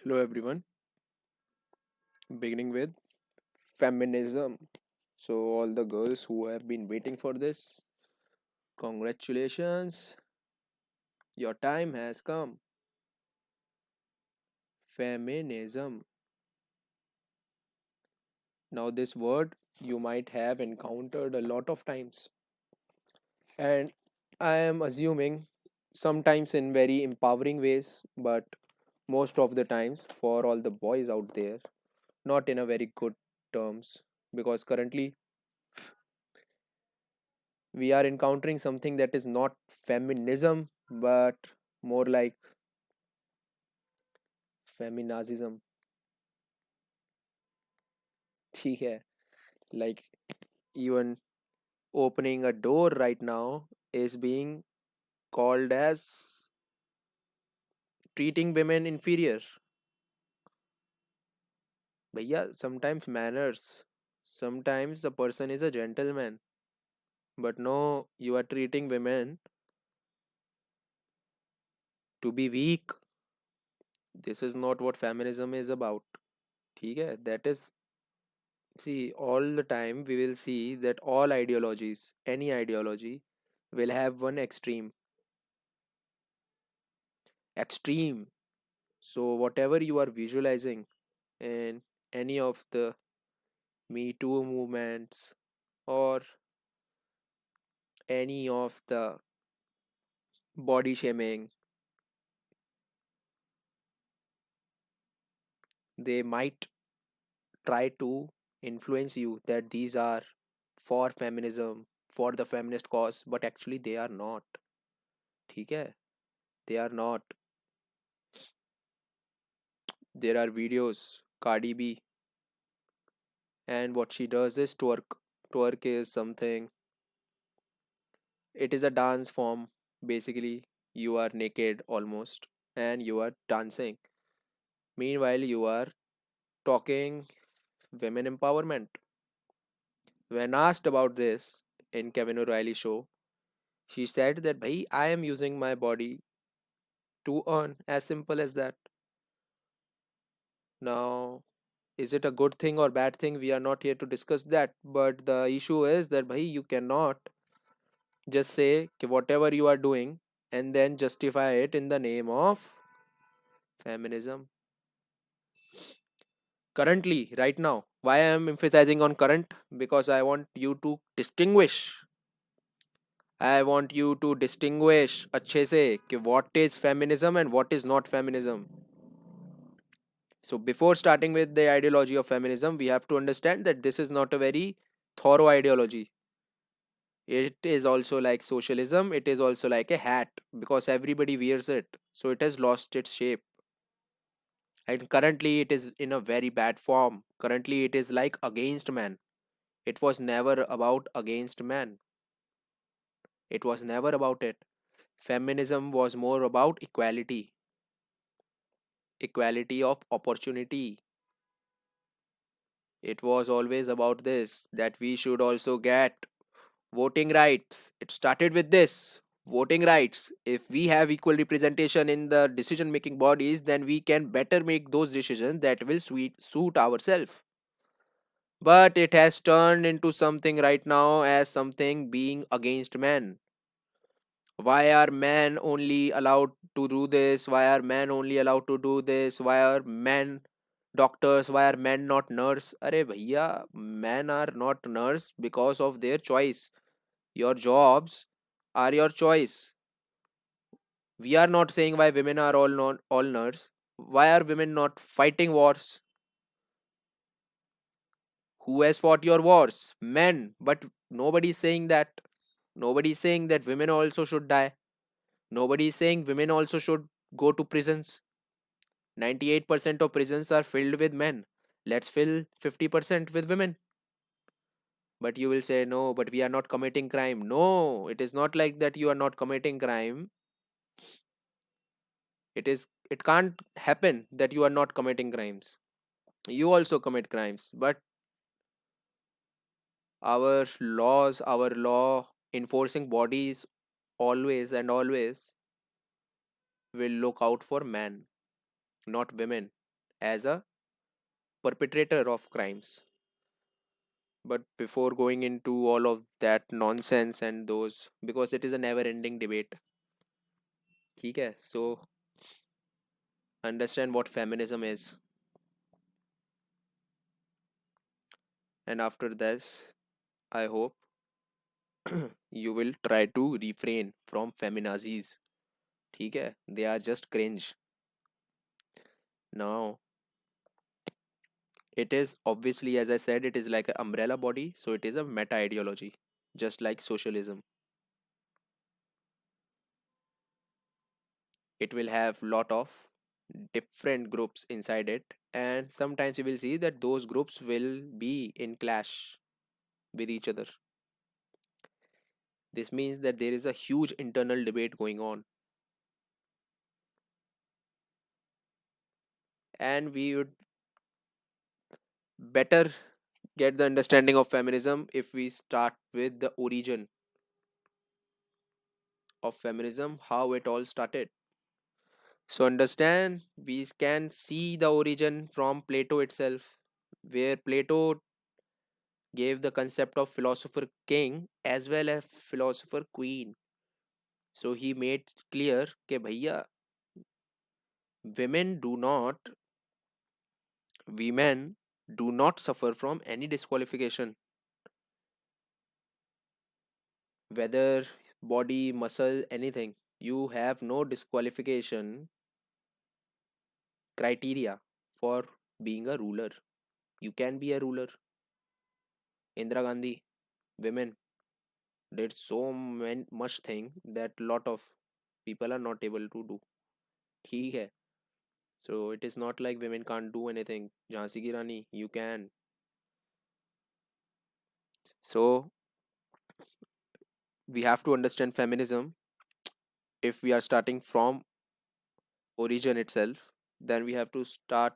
Hello, everyone. Beginning with feminism. So, all the girls who have been waiting for this, congratulations, your time has come. Feminism. Now, this word you might have encountered a lot of times, and I am assuming sometimes in very empowering ways, but most of the times for all the boys out there, not in a very good terms, because currently we are encountering something that is not feminism but more like feminazism. ठीक है, like even opening a door right now is being called as treating women inferior. भैया, sometimes manners, sometimes a person is a gentleman, but no, you are treating women to be weak. This is not what feminism is about. ठीक है, that is, see, all the time we will see that all ideologies, any ideology, will have one extreme. Extreme. So, whatever you are visualizing in any of the Me Too movements or any of the body shaming, they might try to influence you that these are for feminism, for the feminist cause, but actually they are not. ठीक है? They are not. There are videos, Cardi B, and what she does is twerk. Twerk is something, it is a dance form. Basically, you are naked almost and you are dancing. Meanwhile, you are talking women empowerment. When asked about this in Kevin O'Reilly show, she said that bhai, I am using my body to earn, as simple as that. Now, is it a good thing or bad thing? We are not here to discuss that. But the issue is that bhai, you cannot just say कि whatever you are doing and then justify it in the name of feminism. Currently, right now, why I am emphasizing on current? Because I want you to distinguish. I want you to distinguish अच्छे से कि what is feminism and what is not feminism. So before starting with the ideology of feminism, we have to understand that this is not a very thorough ideology. It is also like socialism, it is also like a hat because everybody wears it. So it has lost its shape. And currently it is in a very bad form. Currently it is like against man. It was never about against man. It was never about it. Feminism was more about equality, equality of opportunity. It was always about this that we should also get voting rights. It started with this voting rights. If we have equal representation in the decision making bodies, then we can better make those decisions that will suit ourselves. But it has turned into something right now as something being against men. Why are men only allowed to do this? Why are men only allowed to do this? Why are men doctors? Why are men not nurse? Arey bhaiya, men are not nurse because of their choice. Your jobs are your choice. We are not saying why women are all not all nurse. Why are women not fighting wars? Who has fought your wars? Men. But nobody is saying that. Nobody is saying that women also should die. Nobody is saying women also should go to prisons. 98% of prisons are filled with men. Let's fill 50% with women. But you will say, no, but we are not committing crime. No, it is not like that you are not committing crime. It can't happen that you are not committing crimes. You also commit crimes. But our laws, our law enforcing bodies always and always will look out for men, not women. as a perpetrator of crimes. But before going into all of that nonsense and those, because it is a never ending debate, ठीक है? So understand what feminism is, and after this, I hope you will try to refrain from feminazis. ठीक है? They are just cringe. Now, it is obviously, as I said, it is like an umbrella body, so it is a meta ideology, just like socialism. It will have lot of different groups inside it, and sometimes you will see that those groups will be in clash with each other. This means that there is a huge internal debate going on, and we would better get the understanding of feminism if we start with the origin of feminism, how it all started. So, understand, we can see the origin from Plato itself, where Plato gave the concept of philosopher king as well as philosopher queen. So, he made clear that bhaiya, women do not, women do not suffer from any disqualification, whether body, muscle, anything. You have no disqualification criteria for being a ruler. You can be a ruler. Indira Gandhi, women did so much thing that lot of people are not able to do. ठीक है. So it is not like women can't do anything. Jhansi Ki Rani, you can. So we have to understand feminism. If we are starting from origin itself, then we have to start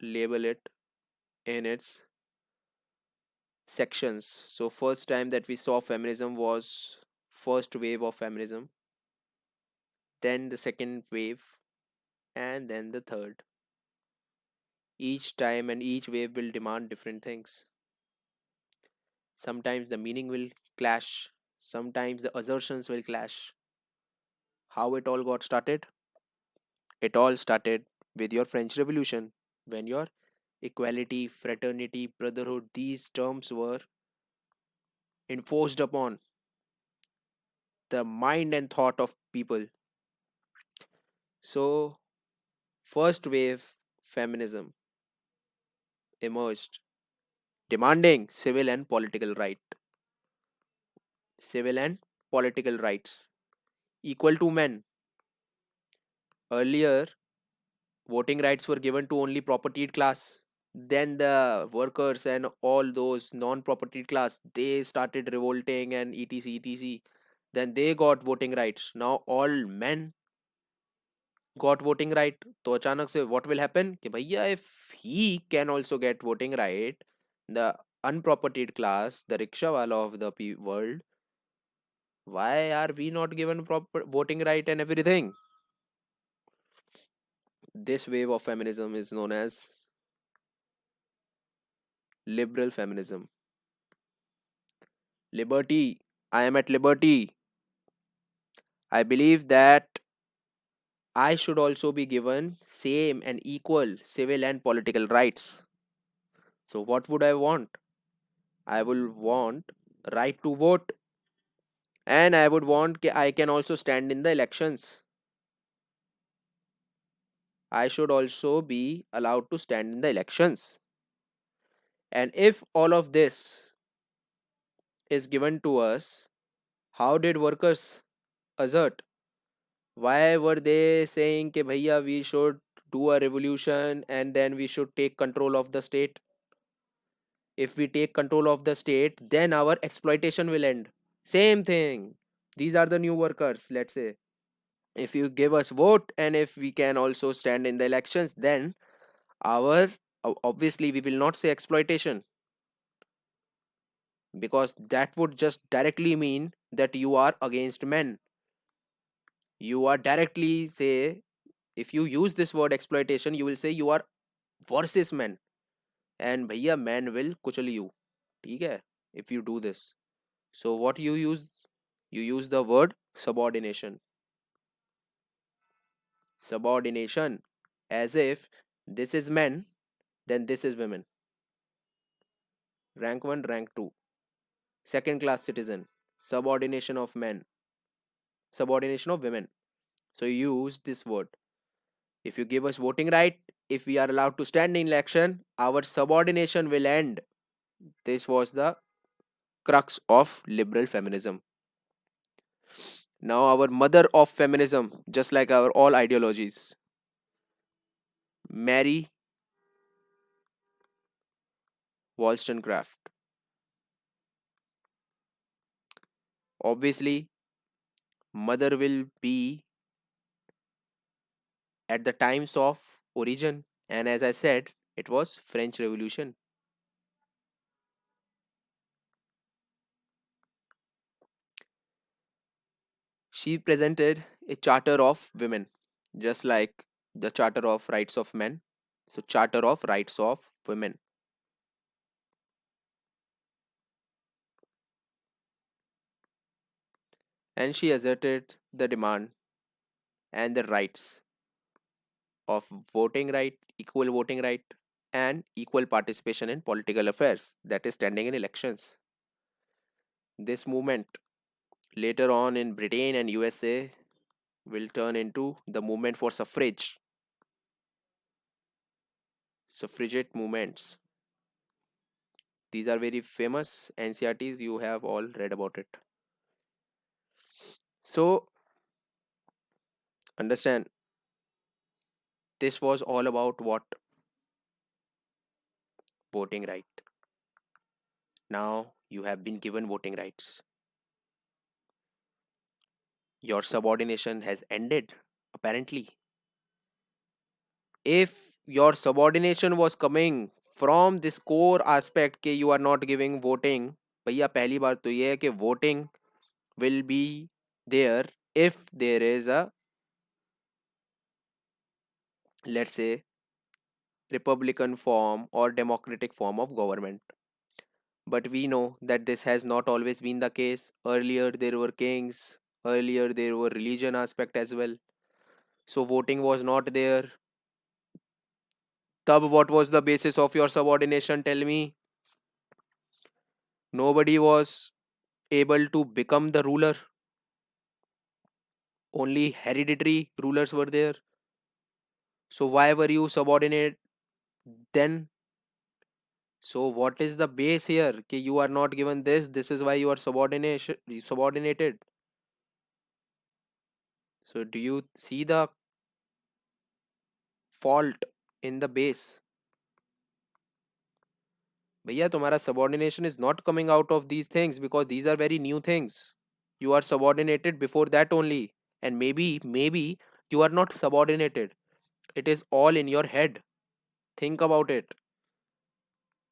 label it in its sections. So first time that we saw feminism was first wave of feminism, then the second wave, and then the third. Each time and each wave will demand different things. Sometimes the meaning will clash, sometimes the assertions will clash. How it all got started? It all started with your French Revolution, when your equality, fraternity, brotherhood, these terms were enforced upon the mind and thought of people. So, first wave feminism emerged, demanding civil and political rights, equal to men. Earlier, voting rights were given to only propertied class. Then the workers and all those non-propertied class, they started revolting and etc. Then they got voting rights. Now all men got voting right. तो अचानक से what will happen कि भैया, if he can also get voting right, the unpropertied class, the rickshaw wala of the world, why are we not given proper voting right and everything? This wave of feminism is known as liberal feminism. Liberty. I am at liberty. I believe that I should also be given same and equal civil and political rights. So what would I want? I will want right to vote, and I would want I can also stand in the elections. I should also be allowed to stand in the elections. And if all of this is given to us, how did workers assert? Why were they saying कि भैया we should do a revolution and then we should take control of the state? If we take control of the state, then our exploitation will end. Same thing. These are the new workers, let's say. If you give us vote and if we can also stand in the elections, then our obviously we will not say exploitation, because that would just directly mean that you are against men. You are directly say, if you use this word exploitation, you will say you are versus man, and भैया man will कुचल you, ठीक है, if you do this. So what you use the word subordination. Subordination, as if this is men, then this is women. Rank 1, rank 2. Second class citizen. Subordination of men. Subordination of women. So you use this word. If you give us voting right, if we are allowed to stand in election, our subordination will end. This was the crux of liberal feminism. Now, our mother of feminism, just like our all ideologies, Mary Wollstonecraft. Obviously, mother will be at the times of origin, and as I said, it was French Revolution. She presented a charter of women, just like the charter of rights of men. So charter of rights of women. And she asserted the demand and the rights of voting right, equal voting right, and equal participation in political affairs, that is standing in elections. This movement later on in Britain and USA will turn into the movement for suffragette movements. These are very famous NCRTs. You have all read about it. So, understand, this was all about what? Voting right. Now you have been given voting rights. Your subordination has ended, apparently. If your subordination was coming from this core aspect कि you are not giving voting, भैया पहली बात तो ये है कि voting will be there if there is a, let's say, republican form or democratic form of government. But we know that this has not always been the case. Earlier there were kings, earlier there were religion aspect as well. So voting was not there. Tab, what was the basis of your subordination? Tell me. Nobody was able to become the ruler. Only hereditary rulers were there. So why were you subordinate then? So what is the base here? Ki you are not given this. This is why you are subordinated. So do you see the fault in the base? भैया तुम्हारा subordination is not coming out of these things because these are very new things. You are subordinated before that only, and maybe you are not subordinated. It is all in your head. Think about it.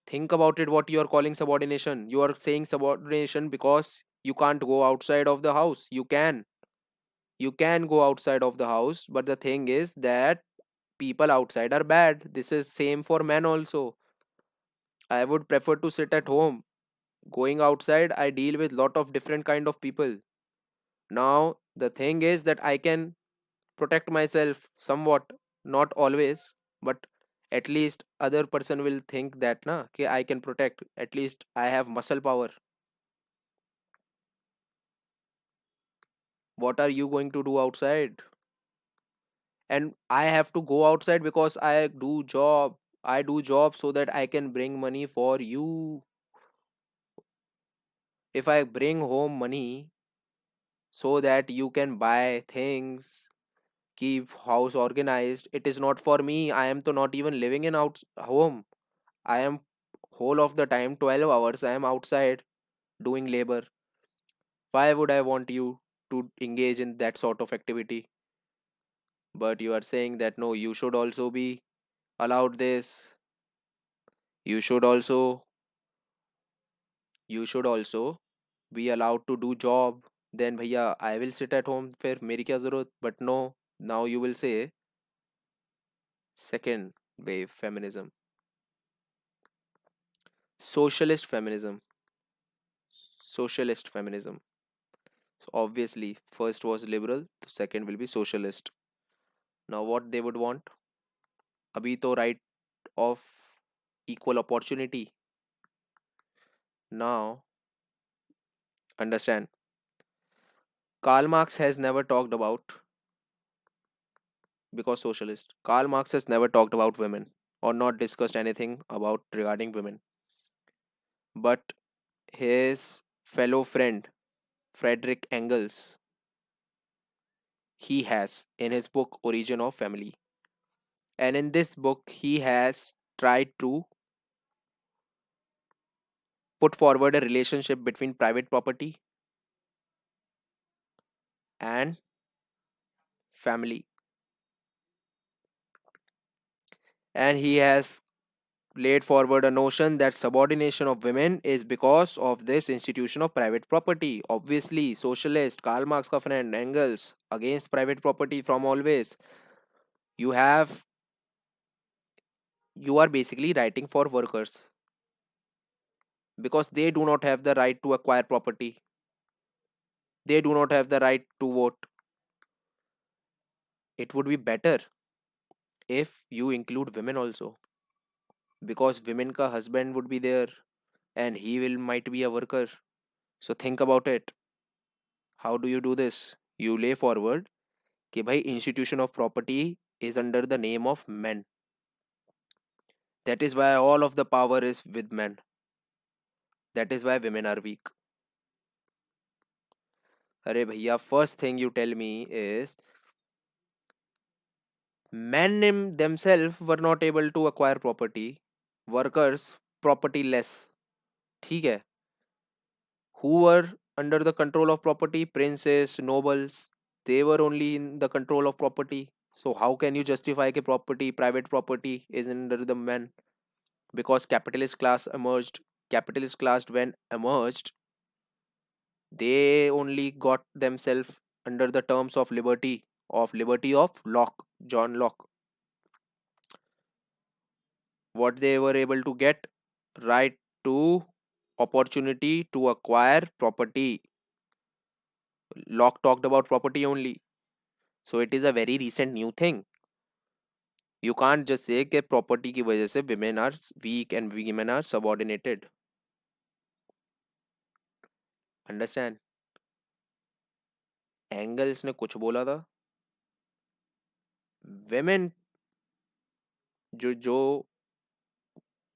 Think about it. What you are calling subordination? You are saying subordination because you can't go outside of the house. You can go outside of the house, but the thing is that people outside are bad. This is same for men also. I would prefer to sit at home. Going outside, I deal with lot of different kind of people. Now the thing is that I can protect myself somewhat, not always, but at least other person will think that na कि I can protect, at least I have muscle power. What are you going to do outside? And I have to go outside because I do job so that I can bring money for you. If I bring home money so that you can buy things, keep house organized, it is not for me. I am to not even living in out home. I am whole of the time 12 hours I am outside doing labor. Why would I want you to engage in that sort of activity? But you are saying that no, you should also be allowed this. You should also you should also be allowed to do job. Then भैया I will sit at home, फिर मेरी क्या जरूरत? But no, now you will say second, wave feminism, socialist feminism, socialist feminism. So obviously, first was liberal, the second will be socialist. Now, what they would want? अभी तो right of equal opportunity. Now, understand, Karl Marx has never talked about, because socialist, Karl Marx has never talked about women or not discussed anything about regarding women. But his fellow friend, Frederick Engels, he has in his book Origin of Family. And in this book, he has tried to put forward a relationship between private property and family. And he has laid forward a notion that subordination of women is because of this institution of private property. Obviously, socialist, Karl Marx ka friend, Engels, against private property from always. You have, you are basically writing for workers because they do not have the right to acquire property. They do not have the right to vote. It would be better if you include women also, because women ka husband would be there and he will might be a worker. So think about it. How do you do this? You lay forward कि भाई institution of property is under the name of men. That is why all of the power is with men. That is why women are weak. अरे भैया, first thing you tell me is men themselves were not able to acquire property. Workers property less. ठीक है. Who were under the control of property? Princes, nobles. They were only in the control of property. So how can you justify कि property, private property is under the men? Because capitalist class emerged. Capitalist class when emerged, they only got themselves under the terms of liberty of Locke, John Locke. What they were able to get? Right to opportunity to acquire property. Locke talked about property only. So it is a very recent new thing. You can't just say कि property की वजह से women are weak and women are subordinated. Understand? Engels ने कुछ बोला था. Women जो जो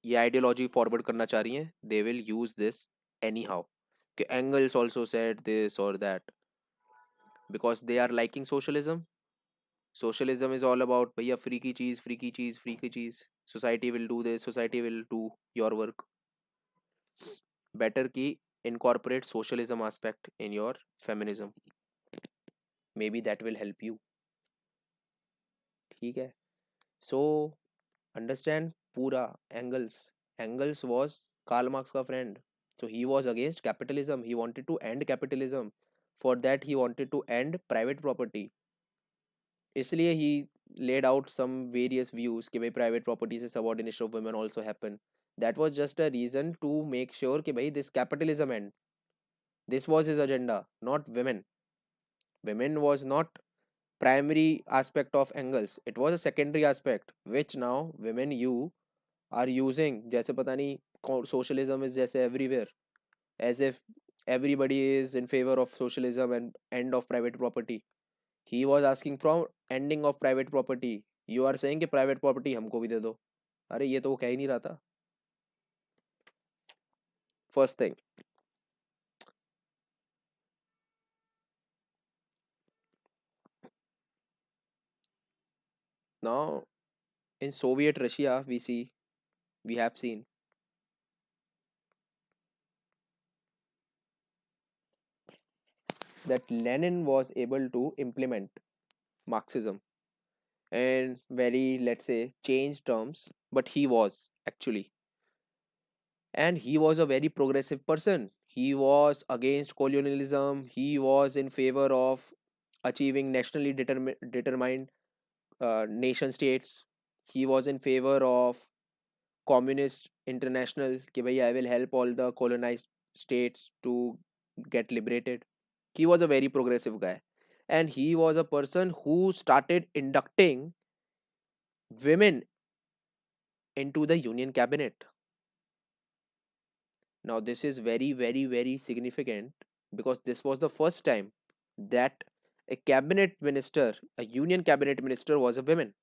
ये आइडियोलॉजी फॉरवर्ड करना चाह रही हैं, they will use this anyhow. कि Engels also said this or that because they are liking socialism. Socialism is all about भैया फ्री की चीज, फ्री की चीज, फ्री की चीज. Society will do this, society will do your work. Better कि incorporate socialism aspect in your feminism. Maybe that will help you. ठीक है. So understand पूरा. Engels was Karl Marx का friend. So he was against capitalism. He wanted to end capitalism. For that he wanted to end private property. इसलिए he laid out some various views कि भाई private property से subordination of women also happen. That was just a reason to make sure कि भाई this capitalism end. This was his agenda, not women. Women was not primary aspect of Engels. It was a secondary aspect which now women you are using. जैसे पता नहीं socialism is जैसे everywhere, as if everybody is in favor of socialism and end of private property. He was asking from ending of private property. You are saying कि private property हमको भी दे दो. अरे ये तो वो कह ही नहीं रहा था. First thing. Now in Soviet Russia we have seen that Lenin was able to implement Marxism in very, let's say, changed terms, but he was actually. And he was a very progressive person. He was against colonialism, he was in favor of achieving nationally determined nation states. He was in favor of communist international कि भाई I will help all the colonized states to get liberated. He was a very progressive guy, and he was a person who started inducting women into the union cabinet. Now this is very very very significant because this was the first time that a cabinet minister, a union cabinet minister, was a woman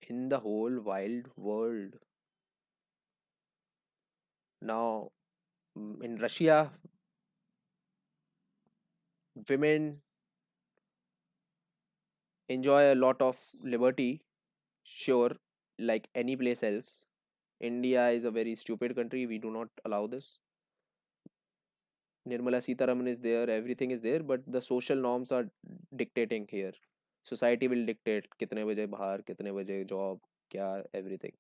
in the whole wild world. Now, in Russia, women enjoy a lot of liberty, sure, like any place else. India is a very stupid country. We do not allow this. Nirmala Sitaraman is there, everything is there, but the social norms are dictating here. Society will dictate कितने बजे बाहर, कितने बजे job, क्या, everything.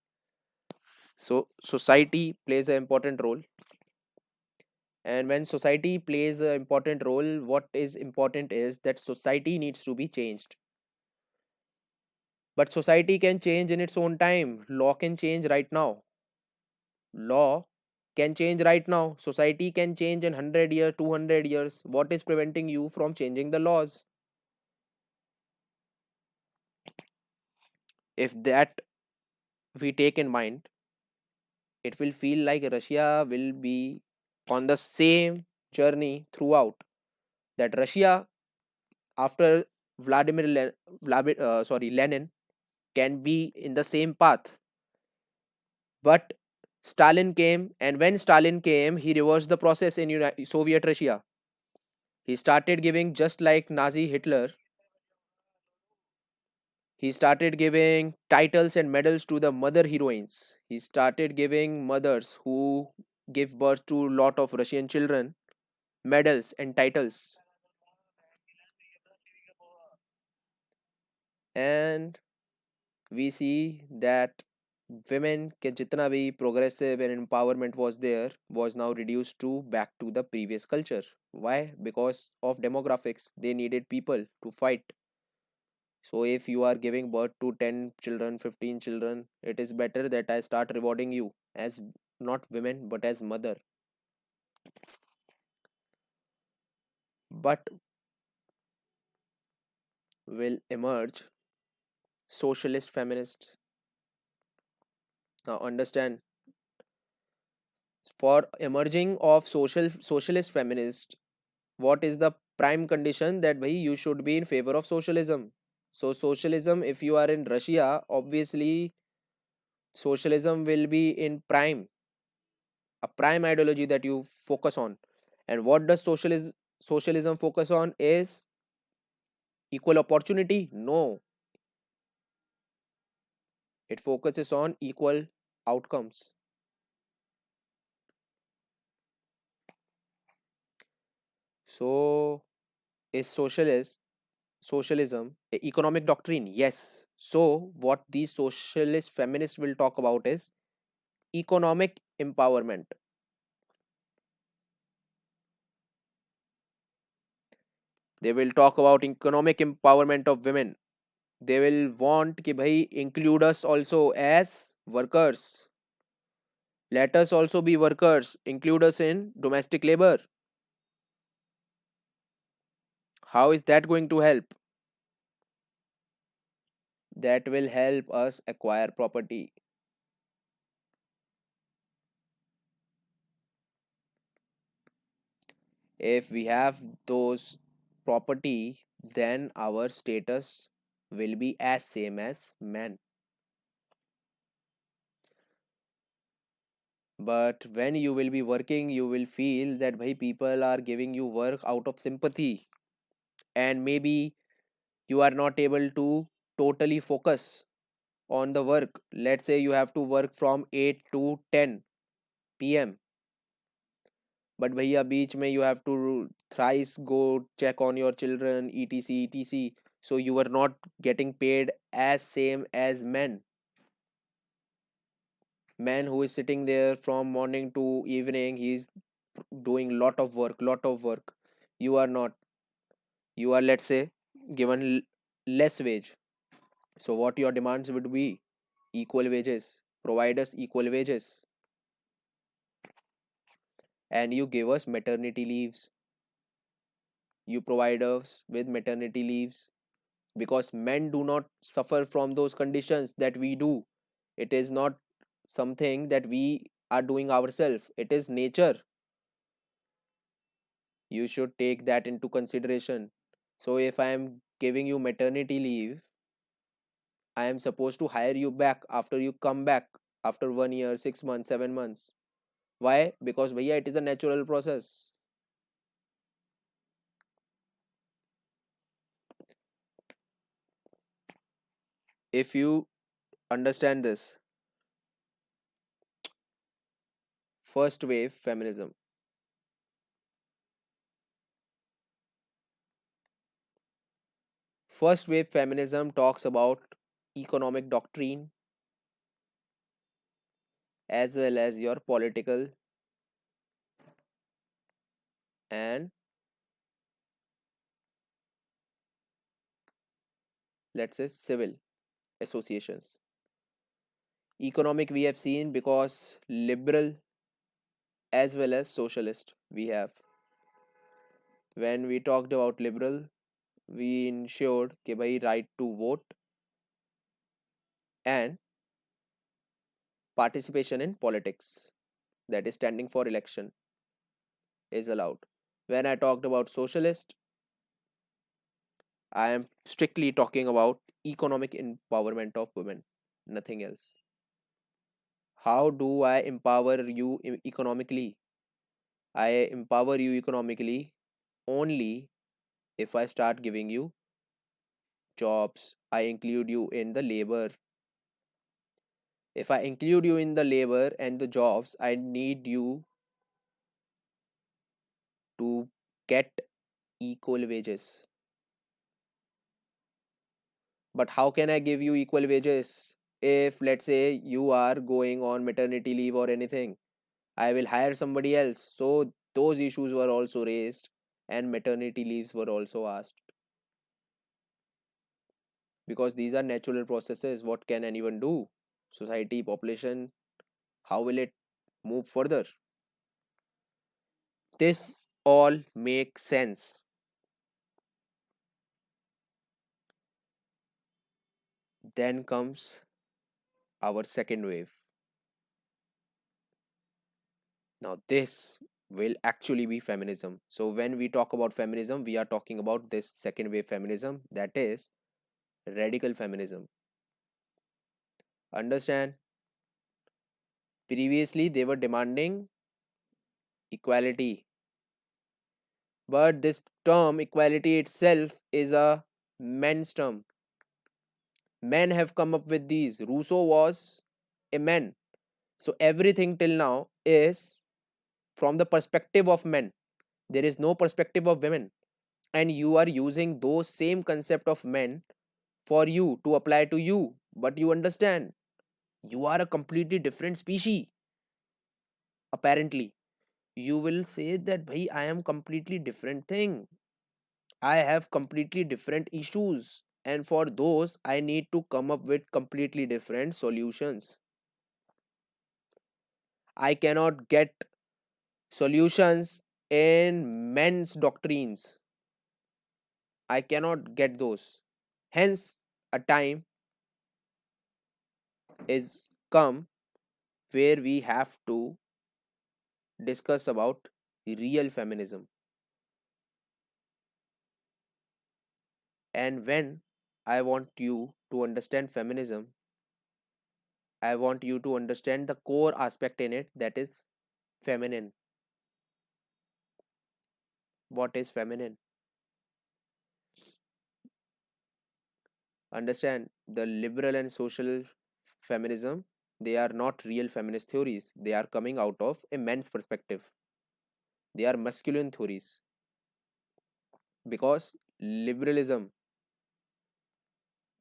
So society plays an important role, and when society plays an important role, what is important is that society needs to be changed. But society can change in its own time. Law can change right now. Law can change right now. Society can change in 100 years, 200 years. What is preventing you from changing the laws? If that we take in mind, it will feel like Russia will be on the same journey throughout. That Russia, after Lenin, can be in the same path. But Stalin came, and when Stalin came, he reversed the process in Soviet Russia. He started giving, just like Nazi Hitler, he started giving titles and medals to the mother heroines. He started giving mothers who give birth to lot of Russian children medals and titles. And we see that women के जितना भी progressive and empowerment was there was now reduced to back to the previous culture. Why? Because of demographics. They needed people to fight. So if you are giving birth to 10 children, 15 children, it is better that I start rewarding you as not women but as mother. But will emerge socialist feminists. Now understand, for emerging of socialist feminists, what is the prime condition that bhai you should be in favor of socialism. So socialism, if you are in Russia, obviously socialism will be in prime, a prime ideology that you focus on. And what does socialism focus on is equal opportunity? No, it focuses on equal outcomes. So is socialism a economic doctrine? Yes. So what these socialist feminists will talk about is economic empowerment. They will talk about economic empowerment of women. They will want कि भाई include us also as workers. Let us also be workers. Include us in domestic labor. How is that going to help? That will help us acquire property. If we have those property, then our status will be as same as men. But when you will be working, you will feel that bhai people are giving you work out of sympathy, and maybe you are not able to totally focus on the work. Let's say you have to work from 8 to 10 p.m. but bhaiya beach mein you have to thrice go check on your children, etc, so you are not getting paid as same as men. Man who is sitting there from morning to evening, he is doing lot of work. You are not. You are, let's say, given less wage. So what your demands would be? Equal wages. Provide us equal wages. And you give us maternity leaves. You provide us with maternity leaves, because men do not suffer from those conditions that we do. It is not something that we are doing ourselves, it is nature. You should take that into consideration. So if I am giving you maternity leave, I am supposed to hire you back after you come back after 1 year, 6 months, 7 months. Why? Because bhaiya, it is a natural process. If you understand this, first wave feminism. First wave feminism talks about economic doctrine as well as your political and, let's say, civil associations. Economic we have seen because liberal as well as socialist we have. When we talked about liberal, we ensured कि भाई right to vote and participation in politics, that is standing for election, is allowed. When I talked about socialist, I am strictly talking about economic empowerment of women, nothing else. How do I empower you economically? I empower you economically only if I start giving you jobs. I include you in the labor. If I include you in the labor and the jobs, I need you to get equal wages. But how can I give you equal wages if, let's say, you are going on maternity leave or anything? I will hire somebody else. So those issues were also raised and maternity leaves were also asked, because these are natural processes. What can anyone do? Society, population, how will it move further? This all makes sense. Then comes our second wave. Now, this will actually be feminism. So, when we talk about feminism, we are talking about this second wave feminism, that is radical feminism. Understand? Previously, they were demanding equality, but this term equality itself is a men's term. Men have come up with these. Rousseau was a man. So, everything till now is from the perspective of men. There is no perspective of women, and you are using those same concept of men for you to apply to you. But you understand, you are a completely different species. Apparently you will say that bhai, I am completely different thing, I have completely different issues, and for those I need to come up with completely different solutions. I cannot get solutions in men's doctrines. I cannot get those. Hence, a time is come where we have to discuss about real feminism. And when I want you to understand feminism, I want you to understand the core aspect in it, that is feminine. What is feminine? Understand, the liberal and social feminism, they are not real feminist theories. They are coming out of a man's perspective. They are masculine theories, because liberalism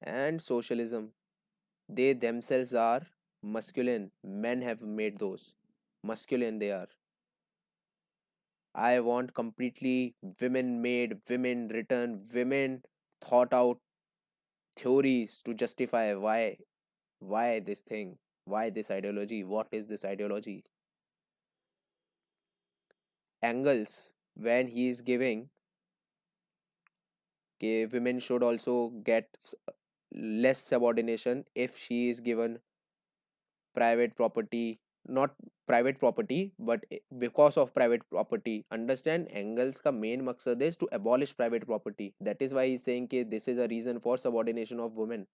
and socialism, they themselves are masculine. Men have made those masculine. They are, I want completely women made, women written, women thought out theories to justify why this thing, why this ideology, what is this ideology. Engels, when he is giving women should also get less subordination if she is given private property, not private property, but because of private property. Understand, Engels ka main maqsad is to abolish private property. That is why he's saying that this is a reason for subordination of women.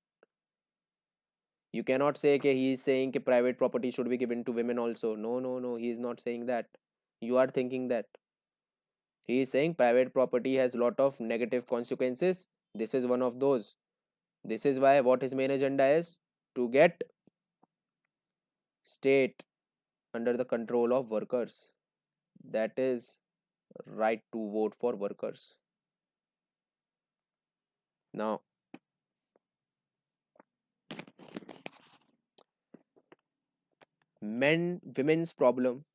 You cannot say that he is saying that private property should be given to women also. No, no, no, he is not saying that. You are thinking that. He is saying private property has lot of negative consequences. This is one of those. This is why what his main agenda is to get state under the control of workers. That is right to vote for workers. Now, women's problem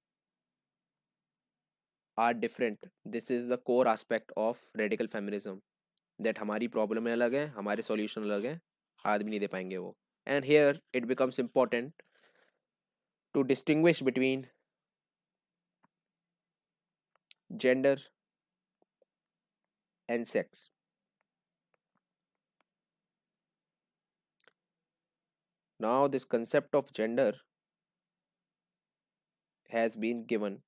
are different. This is the core aspect of radical feminism. That हमारी problem है अलग है, हमारे solution अलग है, आदमी नहीं दे पाएंगे वो. And here it becomes important to distinguish between gender and sex. Now, this concept of gender has been given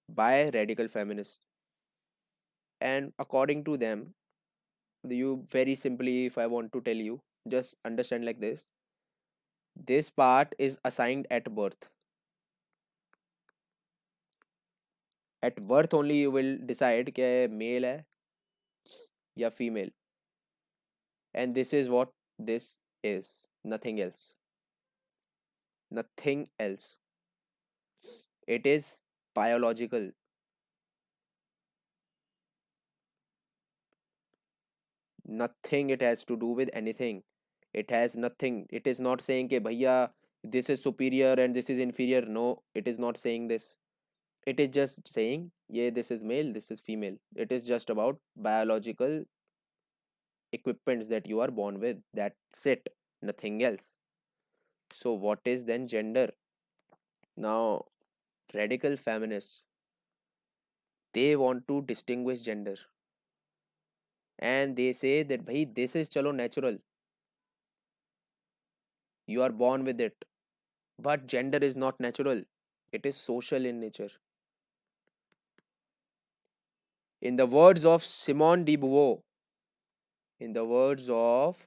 by radical feminists, and according to them, you very simply, if I want to tell you, just understand like this: this part is assigned at birth. At birth only you will decide कि male है या female, and this is what this is, nothing else, nothing else. It is biological. Nothing it has to do with anything. It has nothing. It is not saying कि भैया this is superior and this is inferior. No, it is not saying this. It is just saying yeah, this is male, this is female. It is just about biological equipments that you are born with. That's it, nothing else. So what is then gender? Now, radical feminists, they want to distinguish gender, and they say that bhai this is chalo natural, you are born with it, but gender is not natural, it is social in nature. In the words of Simone de Beauvoir, in the words of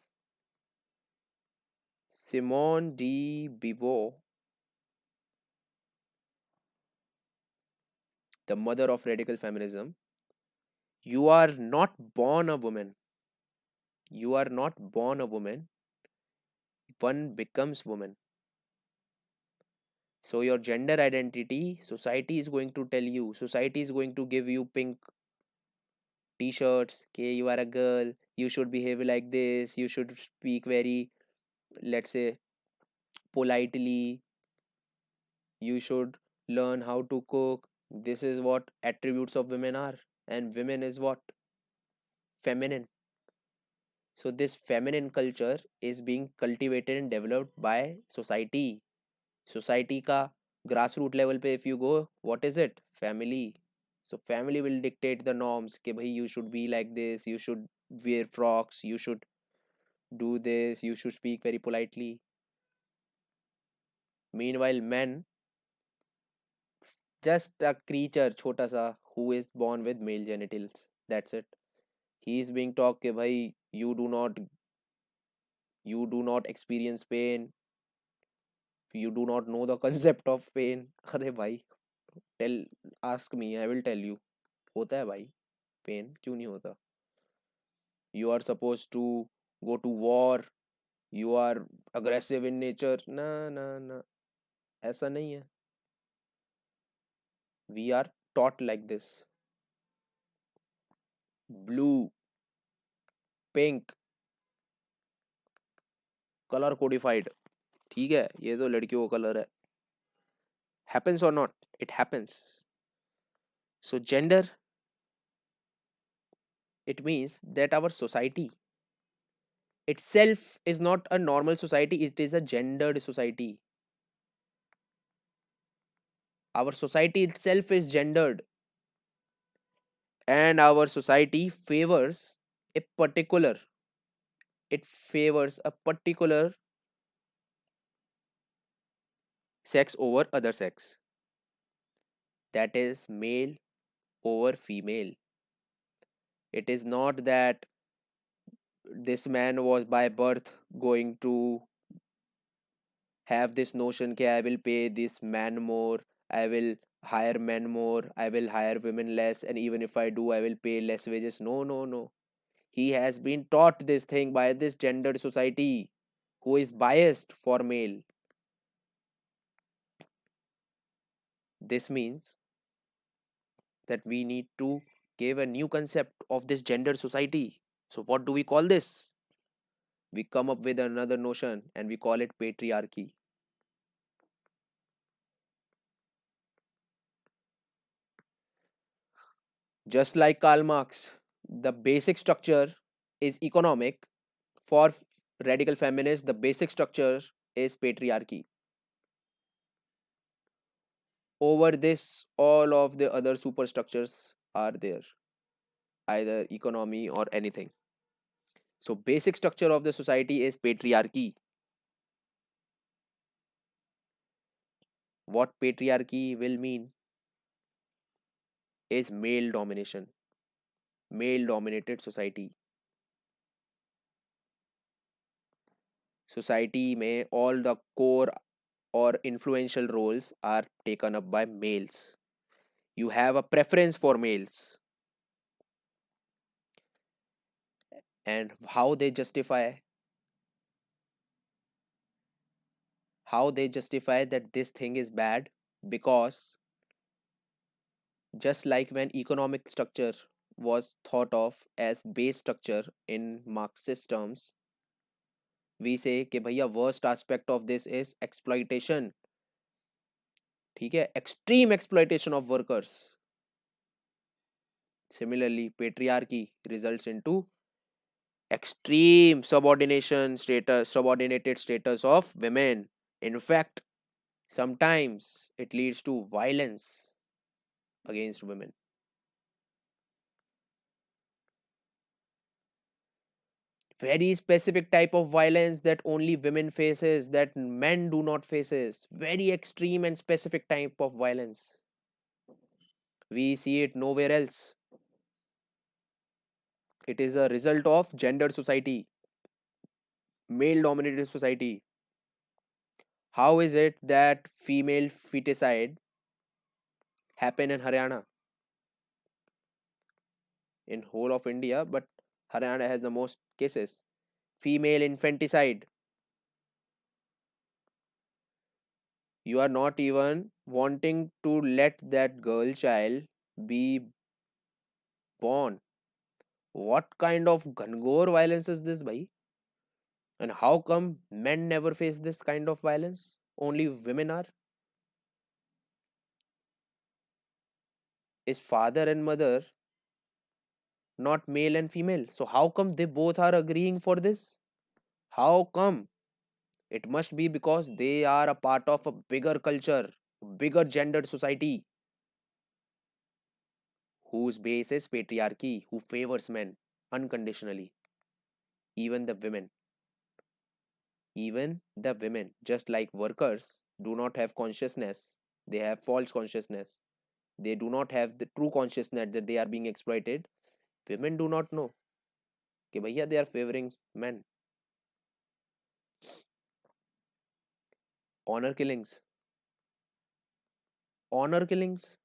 Simone de Beauvoir, the mother of radical feminism, you are not born a woman. You are not born a woman. One becomes woman. So your gender identity, society is going to tell you. Society is going to give you pink t-shirts. Okay, you are a girl. You should behave like this. You should speak very, let's say, politely. You should learn how to cook. This is what attributes of women are, and women is what? Feminine. So this feminine culture is being cultivated and developed by society. Society ka grassroots level pe if you go, what is it? Family. So family will dictate the norms कि भाई you should be like this, you should wear frocks, you should do this, you should speak very politely. Meanwhile, men, just a creature छोटा सा who is born with male genitals. That's it. He is being taught कि भाई you do not experience pain, you do not know the concept of pain. अरे भाई, tell ask me, I will tell you. होता है भाई, pen क्यों नहीं होता? You are supposed to go to war, you are aggressive in nature. ना ना ना, ऐसा नहीं है. We are taught like this. Blue, pink, color codified. ठीक है, ये तो लड़कियों का कलर है. Happens or not, it happens. So gender, it means that our society itself is not a normal society, it is a gendered society. Our society itself is gendered, and our society favors a particular, it favors a particular sex over other sex, that is male over female. It is not that this man was by birth going to have this notion that I will pay this man more, I will hire men more, I will hire women less, and even if I do, I will pay less wages. No, no, no. He has been taught this thing by this gendered society who is biased for male. This means that we need to give a new concept of this gendered society. So, what do we call this? We come up with another notion and we call it patriarchy. Just like Karl Marx, the basic structure is economic. For radical feminists, the basic structure is patriarchy. Over this, all of the other superstructures are there, either economy or anything. So, basic structure of the society is patriarchy. What patriarchy will mean is male domination, male dominated society. Society may all the core or influential roles are taken up by males. You have a preference for males, and how they justify that this thing is bad, because just like when economic structure was thought of as base structure in Marxist terms, we say कि भैया worst aspect of this is exploitation. ठीक है, extreme exploitation of workers. Similarly, patriarchy results into extreme subordinated status of women. In fact, sometimes it leads to violence against women. Very specific type of violence that only women faces, that men do not faces. Very extreme and specific type of violence. We see it nowhere else. It is a result of gendered society, male dominated society. How is it that female feticide happen in Haryana, in whole of India, but Haryana has the most cases? Female infanticide. You are not even wanting to let that girl child be born. What kind of Gangor violence is this, bhai? And how come men never face this kind of violence? Only women are? Is father and mother not male and female? So how come they both are agreeing for this? How come? It must be because they are a part of a bigger culture, bigger gendered society, whose base is patriarchy, who favors men unconditionally, even the women. Even the women, just like workers, do not have consciousness, they have false consciousness. They do not have the true consciousness that they are being exploited. Women do not know कि भैया they are favoring men. Honor killings. Honor killings.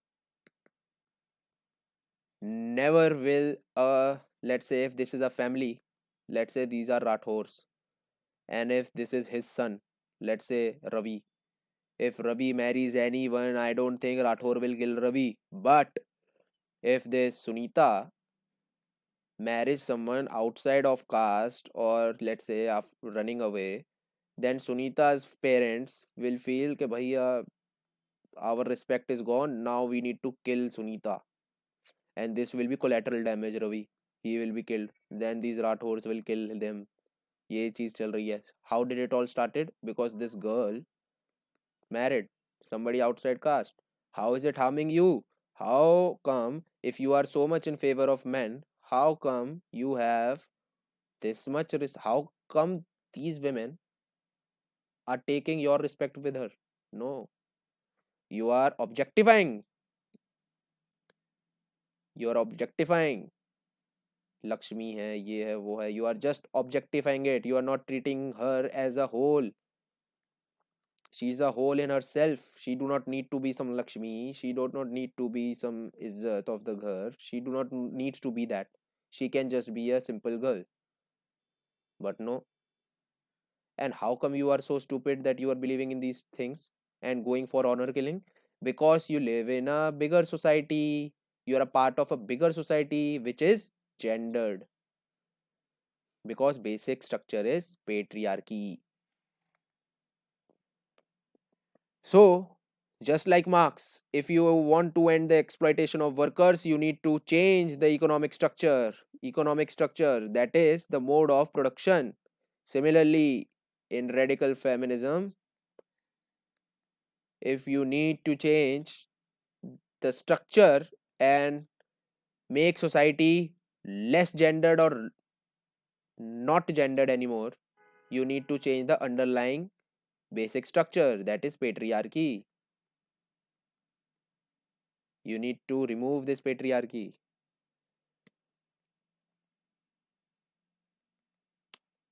Never will, let's say if this is a family, let's say these are Rathors, and if this is his son, let's say Ravi. If Ravi marries anyone, I don't think Rathor will kill Ravi. But if this Sunita marries someone outside of caste, or let's say running away, then Sunita's parents will feel that bhaiya, our respect is gone, now we need to kill Sunita, and this will be collateral damage. Ravi, he will be killed, then these Rathors will kill them. ये चीज चल रही है. How did it all started? Because this girl married somebody outside caste. How is it harming you? How come, if you are so much in favor of men, how come you have this much how come these women are taking your respect with her? No, you are objectifying. You are objectifying. Lakshmi है, ये है, वो है. You are just objectifying it. You are not treating her as a whole. She's a whole in herself. She do not need to be some Lakshmi. She do not need to be some Izzat of the ghar. She do not needs to be that. She can just be a simple girl. But no. And how come you are so stupid that you are believing in these things and going for honor killing? Because you live in a bigger society. You are a part of a bigger society which is gendered. Because basic structure is patriarchy. So, just like Marx, if you want to end the exploitation of workers, you need to change the economic structure. Economic structure, that is the mode of production. Similarly, in radical feminism, if you need to change the structure and make society less gendered or not gendered anymore, you need to change the underlying basic structure, that is patriarchy. You need to remove this patriarchy.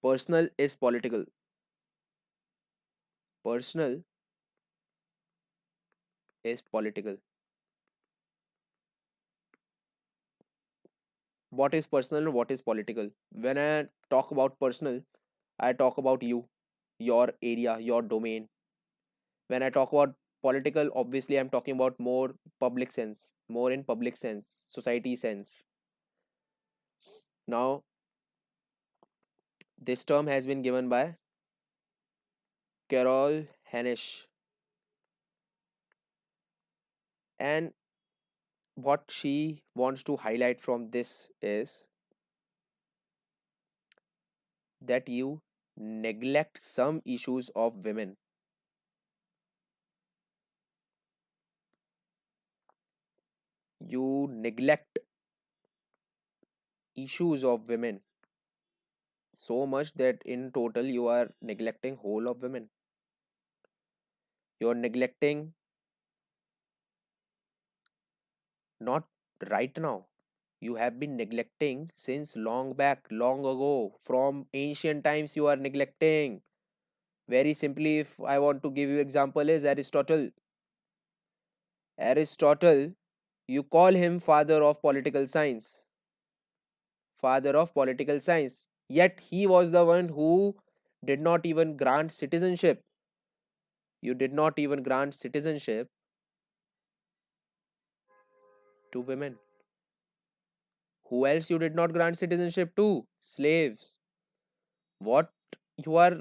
Personal is political. Personal is political. What is personal and what is political? When I talk about personal, I talk about you, your area, your domain. When I talk about political, obviously I'm talking about more public sense, more in public sense, society sense. Now, this term has been given by Carol Hanisch, and what she wants to highlight from this is that you neglect some issues of women. You neglect issues of women so much that in total you are neglecting whole of women. You're neglecting not right now. You have been neglecting since long back, long ago. From ancient times you are neglecting. Very simply, if I want to give you example, is Aristotle. Aristotle, you call him father of political science. Father of political science. Yet he was the one who did not even grant citizenship. You did not even grant citizenship to women. Who else you did not grant citizenship to? Slaves. What you are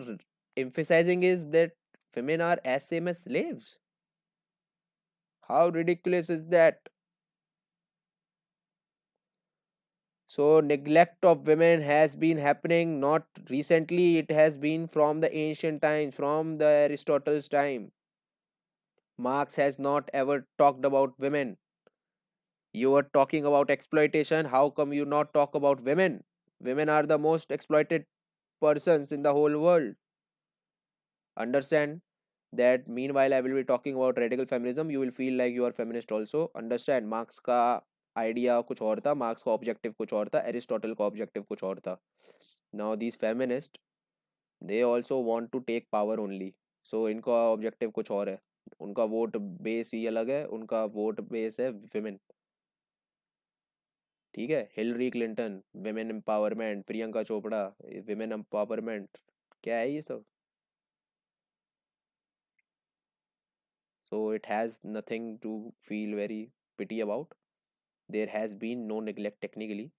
emphasizing is that women are as same as slaves. How ridiculous is that? So, neglect of women has been happening not recently, it has been from the ancient times, from the Aristotle's time. Marx has not ever talked about women. You were talking about exploitation. How come you not talk about women? Women are the most exploited persons in the whole world. Understand that meanwhile I will be talking about radical feminism, you will feel like you are feminist also. Understand, marks का idea कुछ और था, marks का objective कुछ और था, Aristotle का objective कुछ और था. Now these feminist, they also want to take power only. So इनका ऑब्जेक्टिव कुछ और है. उनका वोट बेस ही अलग है. उनका वोट बेस है विमेन. ठीक है, Hillary Clinton women empowerment, Priyanka Chopra women empowerment. क्या है ये सब? So it has nothing to feel very pity about. There has been no neglect technically,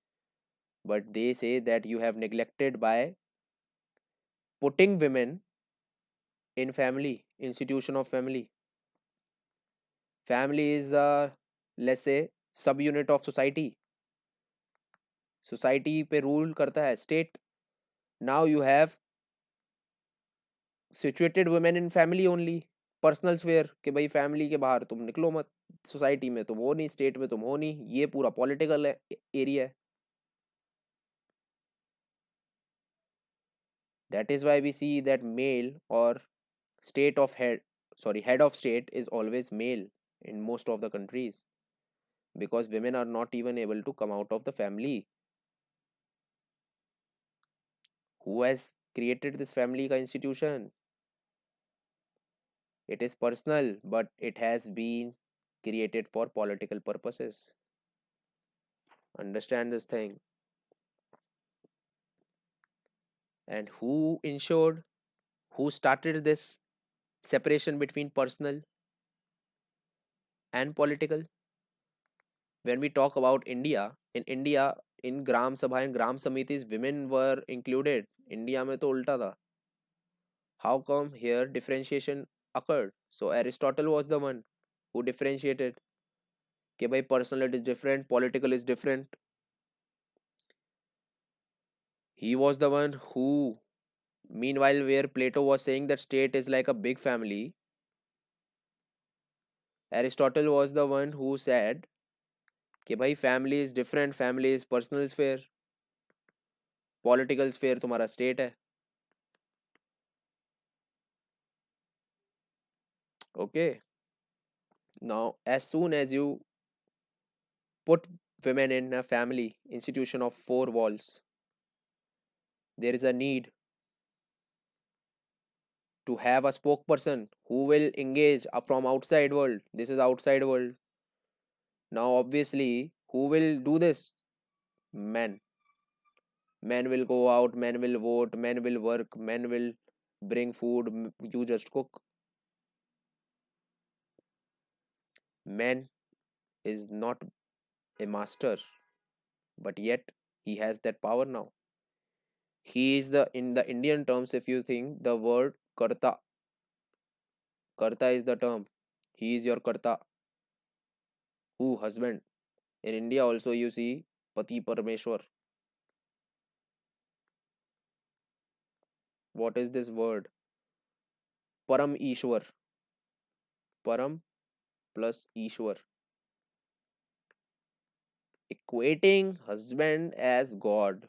but they say that you have neglected by putting women in family, institution of family. Family is a, let's say, subunit of society. Society पे rule करता है state. Now you have situated women in family only, personal sphere, कि भाई family के बाहर तुम निकलो मत, सोसाइटी में तुम हो नहीं, स्टेट में तुम हो नहीं, ये पूरा पॉलिटिकल एरिया है. That is why we see that male or state of head, sorry, head of state is always male in most of the countries, because women are not even able to come out of the family. Who has created this family ka institution? It is personal, but it has been created for political purposes. Understand this thing. And who ensured, who started this separation between personal and political? When we talk about India, in Gram Sabha and Gram Samitis, women were included. India में तो उल्टा था. How come here differentiation occurred? So Aristotle was the one who differentiated कि भाई personal it is different, political is different. He was the one who, meanwhile, where Plato was saying that state is like a big family, Aristotle was the one who said कि भाई family is different, family is personal sphere, political sphere तुम्हारा state है. Okay. Now, as soon as you put women in a family institution of four walls, there is a need to have a spokesperson who will engage from outside world. This is outside world. Now, obviously, who will do this? Men. Men will go out, men will vote, men will work, men will bring food, you just cook. Man is not a master, but yet he has that power now. He is the, in the Indian terms, if you think the word karta, karta is the term. He is your karta. Who? Husband. In India also you see Pati Parameshwar. What is this word? Param Ishwar. Param plus Ishwar. Equating husband as God.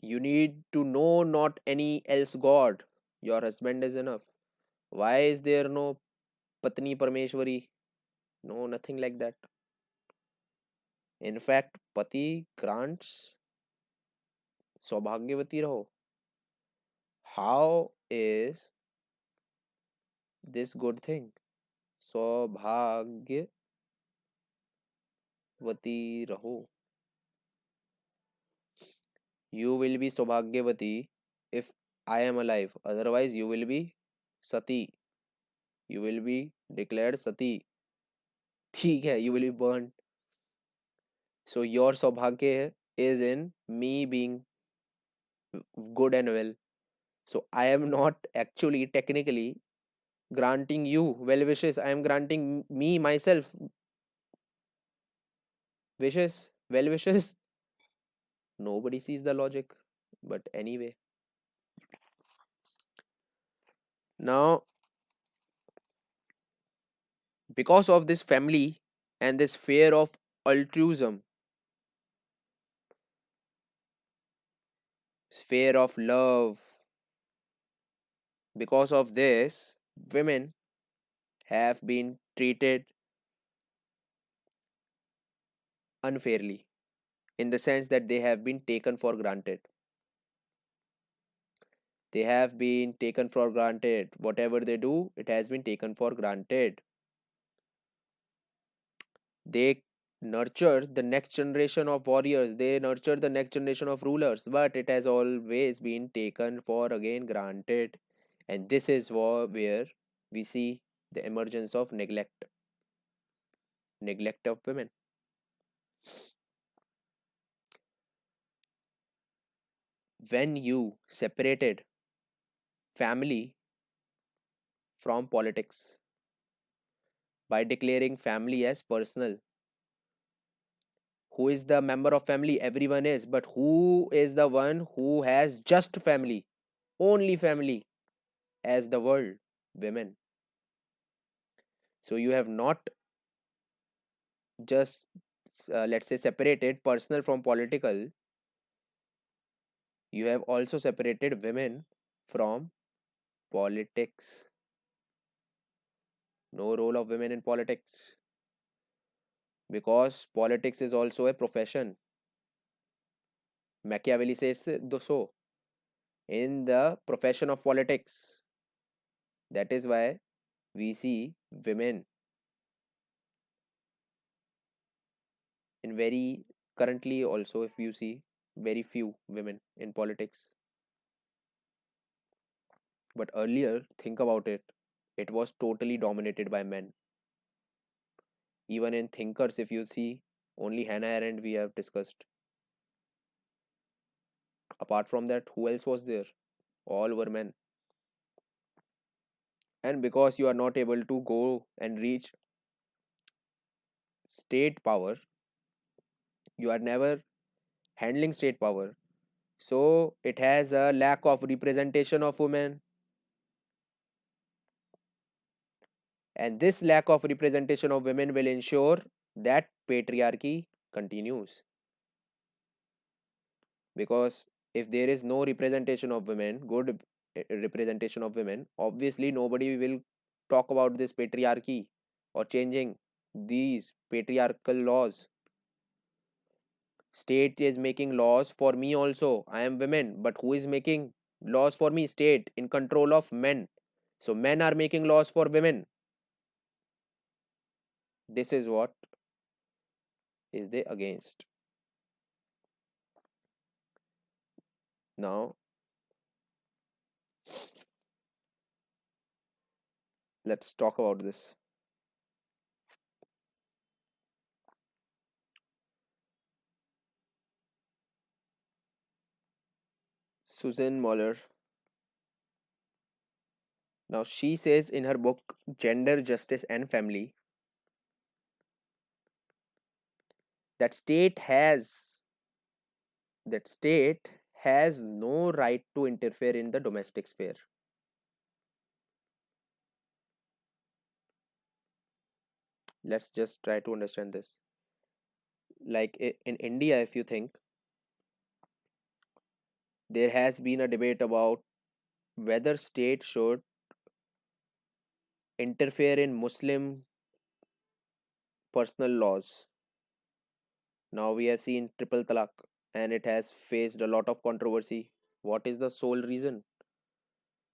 You need to know not any else God. Your husband is enough. Why is there no Patni Parameshwari? No, nothing like that. In fact, Pati grants Saubhagyavati raho. How is this good thing? Saubhagyavati raho. You will be Saubhagyavati if I am alive. Otherwise, you will be Sati. You will be declared Sati. ठीक है, you will be burned. So your Saubhagya is in me being good and well. So I am not actually technically granting you well wishes. I am granting me myself wishes, well wishes. Nobody sees the logic. But anyway, now because of this family and this fear of altruism, fear of love, because of this, women have been treated unfairly in the sense that they have been taken for granted. They have been taken for granted. Whatever they do, it has been taken for granted. They nurture the next generation of warriors, they nurture the next generation of rulers, but it has always been taken for again granted. And this is where we see the emergence of neglect of women. When you separated family from politics by declaring family as personal, who is the member of family? Everyone is, but who is the one who has just family? only family as the world, women. So you have not just let's say separated personal from political, you have also separated women from politics. No role of women in politics, because politics is also a profession. Machiavelli says so in the profession of politics. That is why we see women in very currently also, if you see, very few women in politics. But earlier, think about it, it was totally dominated by men. Even in thinkers, if you see, only Hannah Arendt we have discussed. Apart from that, who else was there? All were men. And because you are not able to go and reach state power, you are never handling state power. So it has a lack of representation of women, and this lack of representation of women will ensure that patriarchy continues. Because if there is no representation of women, good representation of women, obviously nobody will talk about this patriarchy or changing these patriarchal laws. State is making laws for me also, I am women, but who is making laws for me? State, in control of men. So men are making laws for women. This is what is they against. Now let's talk about this. Susan Moller, now she says in her book Gender, Justice and Family that state has no right to interfere in the domestic sphere. Let's just try to understand this. Like in India, if you think, there has been a debate about whether state should interfere in Muslim personal laws. Now we have seen triple talaq and it has faced a lot of controversy. What is the sole reason?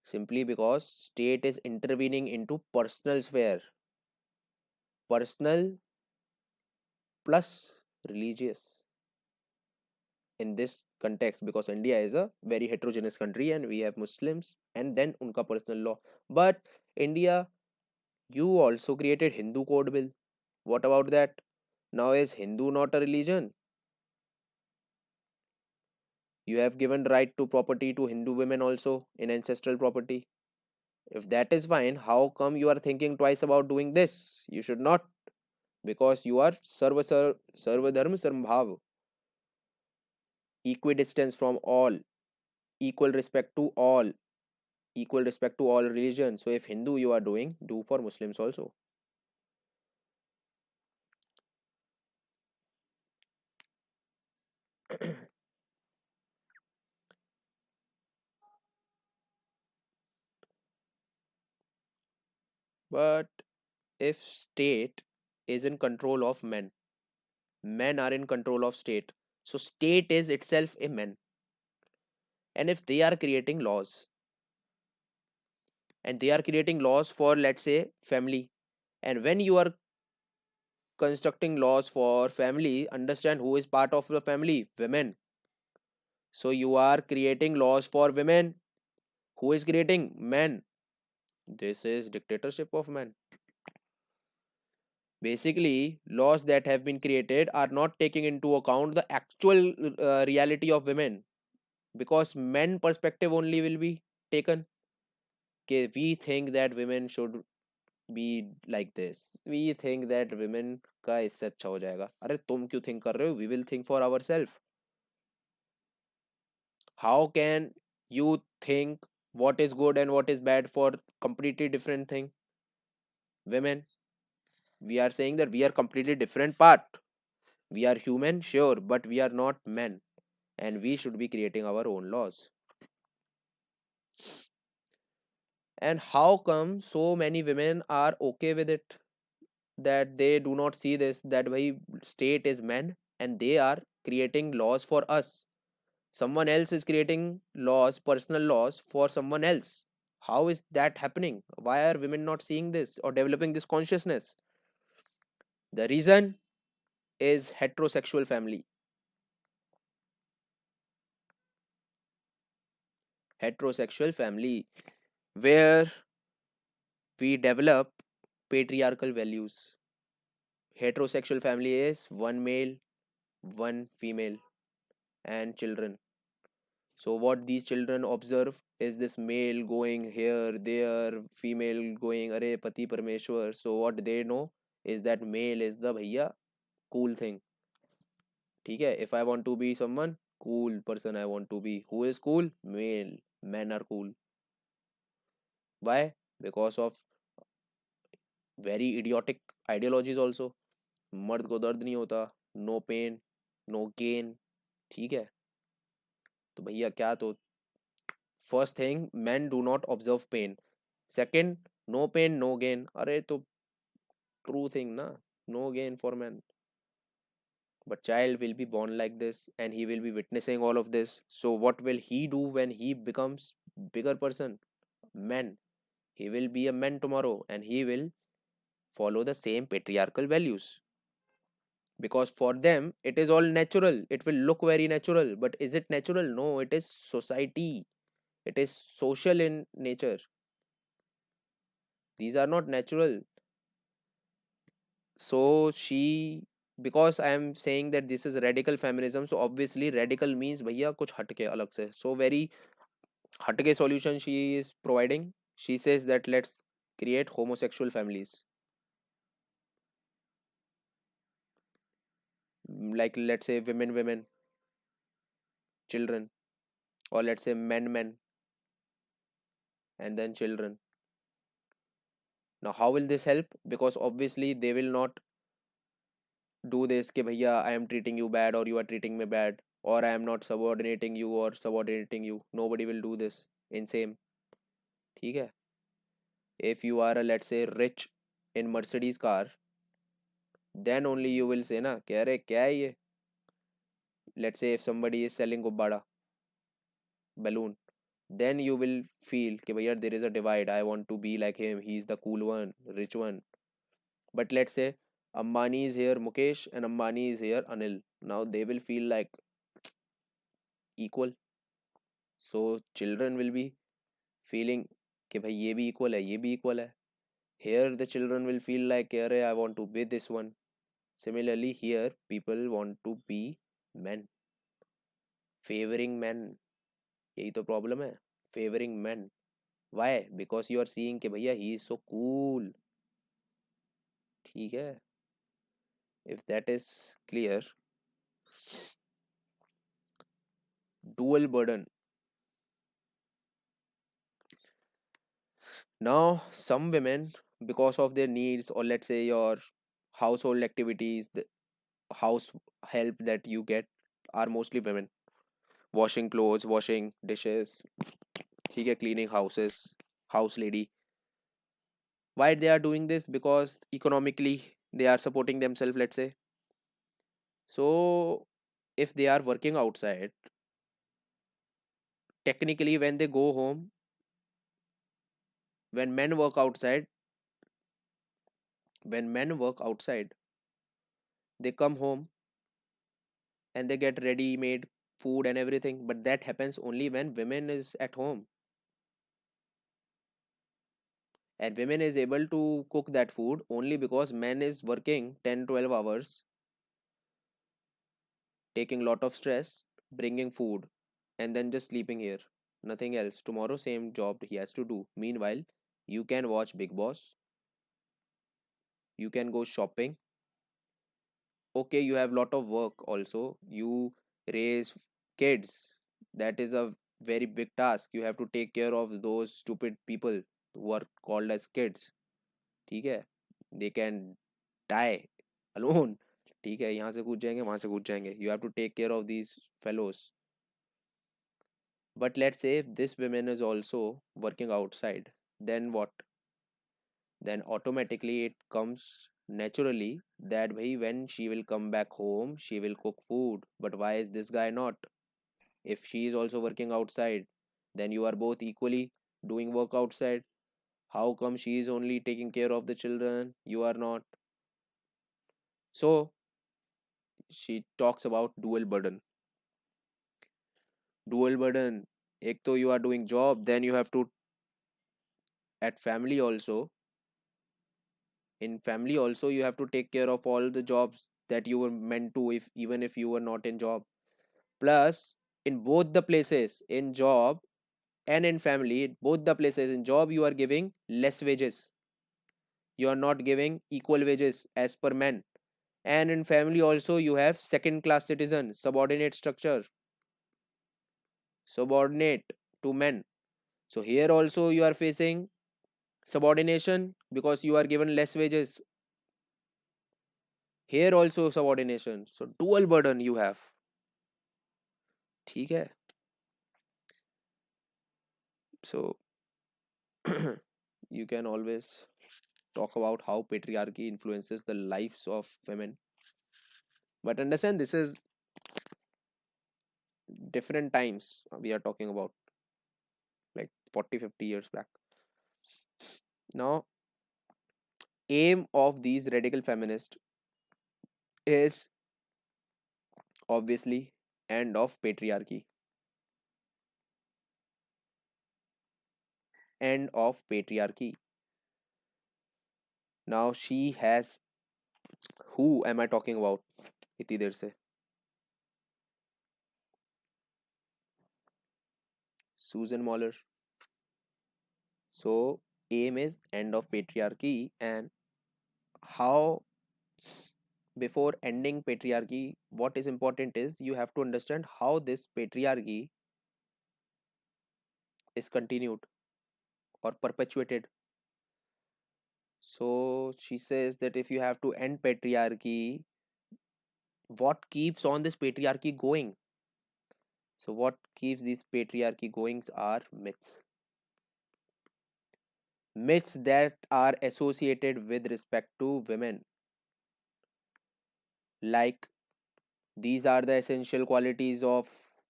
Simply because state is intervening into personal sphere, personal plus religious, in this context, because India is a very heterogeneous country and we have Muslims and then unka personal law. But India, you also created Hindu code bill. What about that? Now is Hindu not a religion? You have given right to property to Hindu women also in ancestral property. If that is fine, how come you are thinking twice about doing this? You should not, because you are sarva dharma sambhav, equidistance from all, equal respect to all, equal respect to all religions. So if Hindu you are doing, do for Muslims also. But if state is in control of men, men are in control of state. So state is itself a man. And if they are creating laws, and they are creating laws for, let's say, family, and when you are constructing laws for family, understand who is part of the family? Women. So you are creating laws for women. Who is creating? Men. This is dictatorship of men. Basically, laws that have been created are not taking into account the actual reality of women, because men perspective only will be taken. Okay, we think that women should be like this, we think that women का इससे अच्छा हो जाएगा. अरे तुम क्यों think कर रहे हो? We will think for ourselves. How can you think What is good and what is bad for completely different thing. Women, we are saying that we are completely different part. We are human, sure, but we are not men, and we should be creating our own laws. And how come so many women are okay with it, that they do not see this, that why state is men and they are creating laws for us? Someone else is creating laws, personal laws for someone else. How is that happening? Why are women not seeing this or developing this consciousness? The reason is heterosexual family. Heterosexual family, where we develop patriarchal values. Heterosexual family is one male, one female, and children. So, what these children observe is this male going here, there, female going, Are Pati Parmeshwar. So, what they know is that male is the bhaiya cool thing. ठीक है? If I want to be someone, cool person I want to be. Who is cool? Male. Men are cool. Why? Because of very idiotic ideologies also. मर्द को दर्द नहीं होता, no pain no gain, ठीक है? तो भैया क्या, तो first thing, men do not observe pain. Second, no pain no gain. अरे तो true thing ना, no gain for men. But child will be born like this and he will be witnessing all of this. So what will he do when he becomes bigger person? Man. He will be a man tomorrow and he will follow the same patriarchal values. Because for them it is all natural. It will look very natural. But is it natural? No, it is society. It is social in nature. These are not natural. So she, because I am saying that this is radical feminism, so obviously radical means भैया कुछ हटके अलग से. So very हटके solution she is providing. She says that let's create homosexual families. Like let's say women women, children, or let's say men men, and then children. Now how will this help? Because obviously they will not do this कि भैया I am treating you bad or you are treating me bad, or I am not subordinating you or subordinating you. Nobody will do this in same. ठीक है? If you are a, let's say, rich in Mercedes car, then only you will say ना कि अरे क्या है ये. Let's say if somebody is selling gubbada balloon, then you will feel कि भैया there is a divide. I want to be like him. He's the cool one, rich one. But let's say Ambani is here, Mukesh, and Ambani is here, Anil. Now they will feel like equal. So children will be feeling कि भाई ये भी equal है, ये भी equal है. Here the children will feel like अरे I want to be this one. Similarly, here people want to be men, favoring men. यही तो प्रॉब्लम है, favoring men. Why? Because you are seeing कि भैया he is so cool. ठीक है? If that is clear, dual burden. Now, some women, because of their needs, or let's say your household activities, the house help that you get, are mostly women. Washing clothes, washing dishes, ठीक है, cleaning houses, house lady. Why they are doing this? Because economically they are supporting themselves, let's say. So if they are working outside, technically when they go home, when men work outside, when men work outside, they come home and they get ready made food and everything, but that happens only when women is at home, and women is able to cook that food only because men is working 10 12 hours, taking lot of stress, bringing food, and then just sleeping here. Nothing else. Tomorrow, same job he has to do. Meanwhile, you can watch Big Boss, you can go shopping. Okay, you have lot of work also. You raise kids. That is a very big task. You have to take care of those stupid people who are called as kids. ठीक है, they can die alone. ठीक है, यहाँ से कूद जाएंगे, वहां से कूद जाएंगे. You have to take care of these fellows. But let's say if this woman is also working outside, then what? Then automatically it comes naturally that bhai, when she will come back home, she will cook food. But why is this guy not? If she is also working outside, then you are both equally doing work outside. How come she is only taking care of the children? You are not. So she talks about dual burden. Dual burden. एक तो you are doing job, then you have to at family also. In family also you have to take care of all the jobs that you were meant to, if even if you were not in job. Plus, in both the places, in job and in family, both the places, in job you are giving less wages, you are not giving equal wages as per men. And in family also you have second class citizen, subordinate structure, subordinate to men. So here also you are facing subordination because you are given less wages. Here also subordination. So dual burden you have. ठीक है. So you can always talk about how patriarchy influences the lives of women. But understand, this is different times we are talking about, like 40, 50 years back. Now, aim of these radical feminists is obviously end of patriarchy. End of patriarchy. Now she has, who am I talking about? इतनी देर से Susan Moller. So aim is end of patriarchy. And how, before ending patriarchy, what is important is you have to understand how this patriarchy is continued or perpetuated. So she says that if you have to end patriarchy, what keeps on this patriarchy going? So what keeps this patriarchy going are myths. Myths that are associated with respect to women, like these are the essential qualities of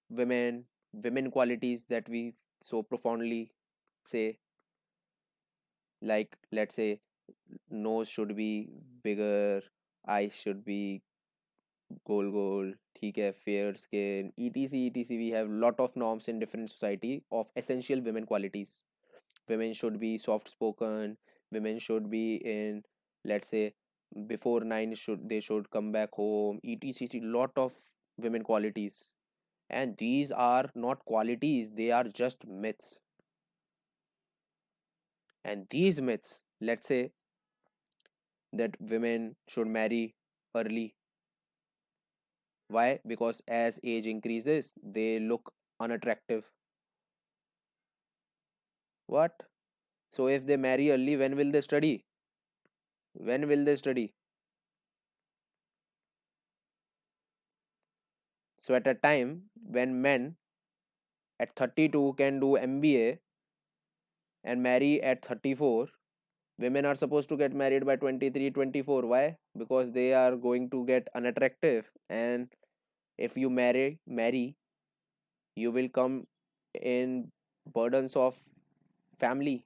women, women qualities that we so profoundly say, like let's say nose should be bigger, eyes should be goal, ठीक है, fair skin, etc. We have lot of norms in different society of essential women qualities. Women should be soft spoken, women should be in, let's say, before 9 should they should come back home, etc. Lot of women qualities. And these are not qualities, they are just myths. And these myths, let's say that women should marry early. Why? Because as age increases they look unattractive. What? So if they marry early, when will they study? When will they study? So at a time when men at 32 can do MBA and marry at 34, women are supposed to get married by 23, 24. Why? Because they are going to get unattractive. And if you marry, you will come in burdens of family.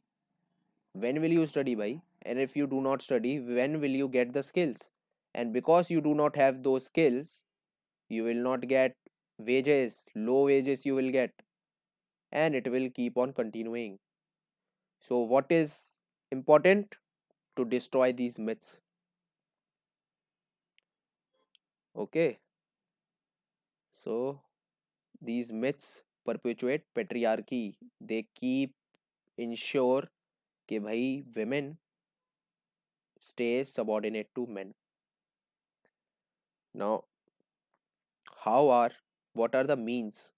When will you study, bhai? And if you do not study, when will you get the skills? And because you do not have those skills, you will not get wages, low wages you will get, and it will keep on continuing. So what is important? To destroy these myths. Okay, so these myths perpetuate patriarchy. They keep ensure कि भाई women stay subordinate to men. Now, how are, what are the means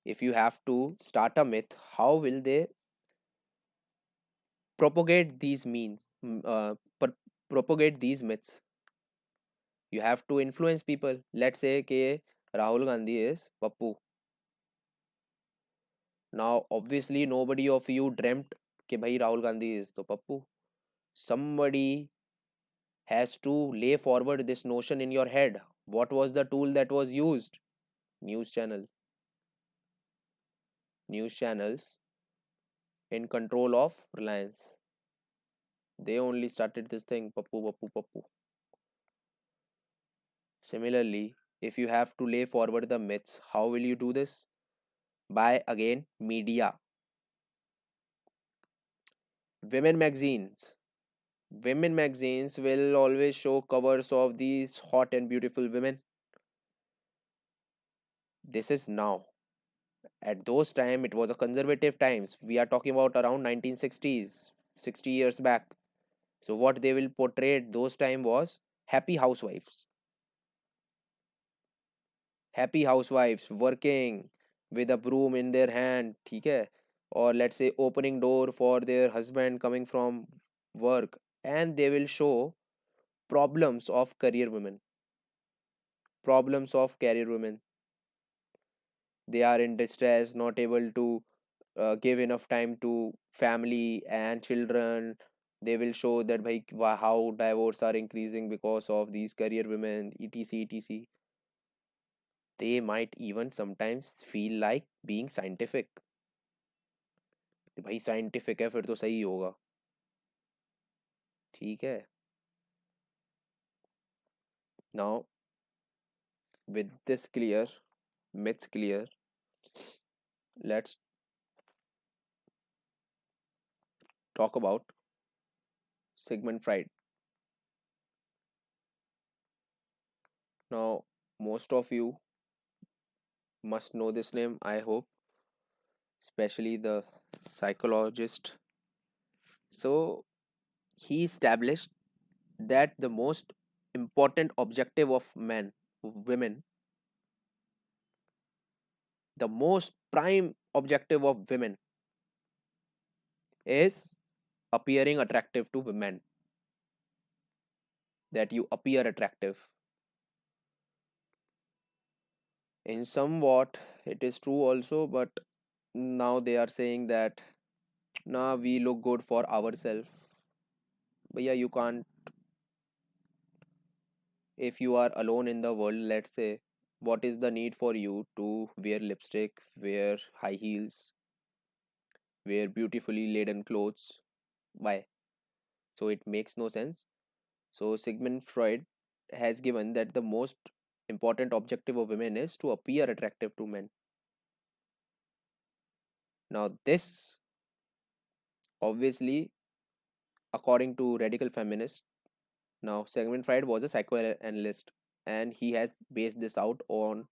If you have to start a myth, how will they propagate these propagate these myths? You have to influence people. Let's say कि Rahul Gandhi is Pappu. Now, obviously, nobody of you dreamt कि भाई Rahul Gandhi is तो Pappu. Somebody has to lay forward this notion in your head. What was the tool that was used? News channel. News channels in control of Reliance. They only started this thing, Pappu, Pappu, Pappu. Similarly, if you have to lay forward the myths, how will you do this? By again, media. Women magazines. Women magazines will always show covers of these hot and beautiful women. This is now. At those time, it was a conservative times. We are talking about around 1960s, 60 years back. So what they will portray at those time was happy housewives. Happy housewives working with a broom in their hand, ठीक है? Or let's say opening door for their husband coming from work, and they will show problems of career women. Problems of career women. They are in distress, not able to give enough time to family and children. They will show that bhai, how divorce are increasing because of these career women, etc, etc. They might even sometimes feel like being scientific. कि भाई scientific है फिर तो सही होगा. ठीक है. Now, with this clear, myths clear, let's talk about Sigmund Freud. Now, most of you must know this name, I hope, especially the psychologist. So, he established that the most important objective of men, women, the most prime objective of women is appearing attractive to women. That you appear attractive. In somewhat, it is true also, but now they are saying that now we look good for ourselves. But yeah, you can't, if you are alone in the world, let's say, what is the need for you to wear lipstick, wear high heels, wear beautifully laden clothes? Why? So it makes no sense. So Sigmund Freud has given that the most important objective of women is to appear attractive to men. Now, this obviously, according to radical feminists, now Sigmund Freud was a psychoanalyst and he has based this out on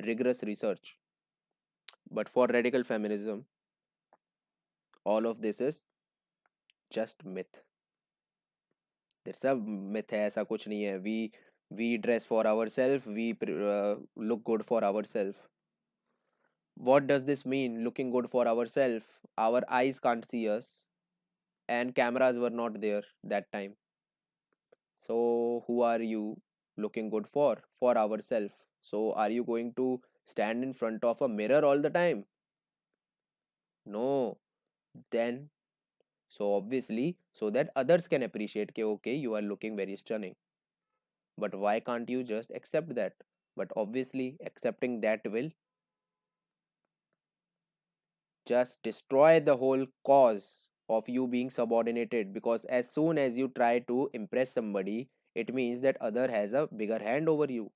rigorous research. But for radical feminism, all of this is just myth. There's a myth है, ऐसा कुछ नहीं है. We dress for ourselves, we look good for ourselves. What does this mean, looking good for ourselves? Our eyes can't see us and cameras were not there that time. So who are you looking good for? For ourselves. So are you going to stand in front of a mirror all the time? No. Then, so obviously, so that others can appreciate कि okay, you are looking very stunning. But why can't you just accept that? But obviously, accepting that will just destroy the whole cause of you being subordinated, because as soon as you try to impress somebody, it means that other has a bigger hand over you.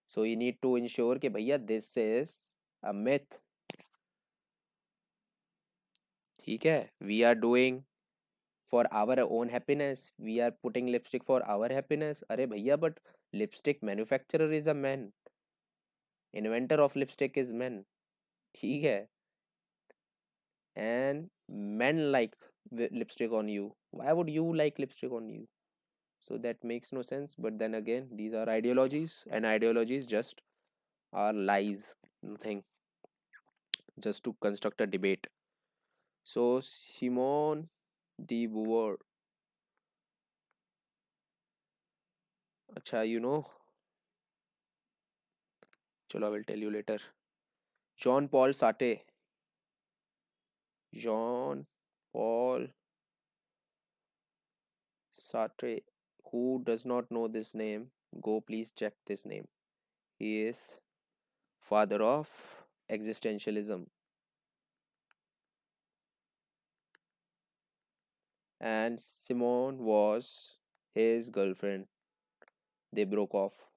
So you need to ensure कि भैया this is a myth. ठीक है. We are doing for our own happiness. We are putting lipstick for our happiness. अरे भैया, but lipstick manufacturer is a man. Inventor of lipstick is man. ठीक है. And men like lipstick on you. Why would you like lipstick on you? So that makes no sense. But then again, these are ideologies, and ideologies just are lies. Nothing. just to construct a debate. So Simone de Beauvoir, acha, chalo, I will tell you later. Jean Paul Sartre, Jean Paul Sartre. Who does not know this name? Go please check this name. He is father of existentialism, and Simone was his girlfriend. They broke off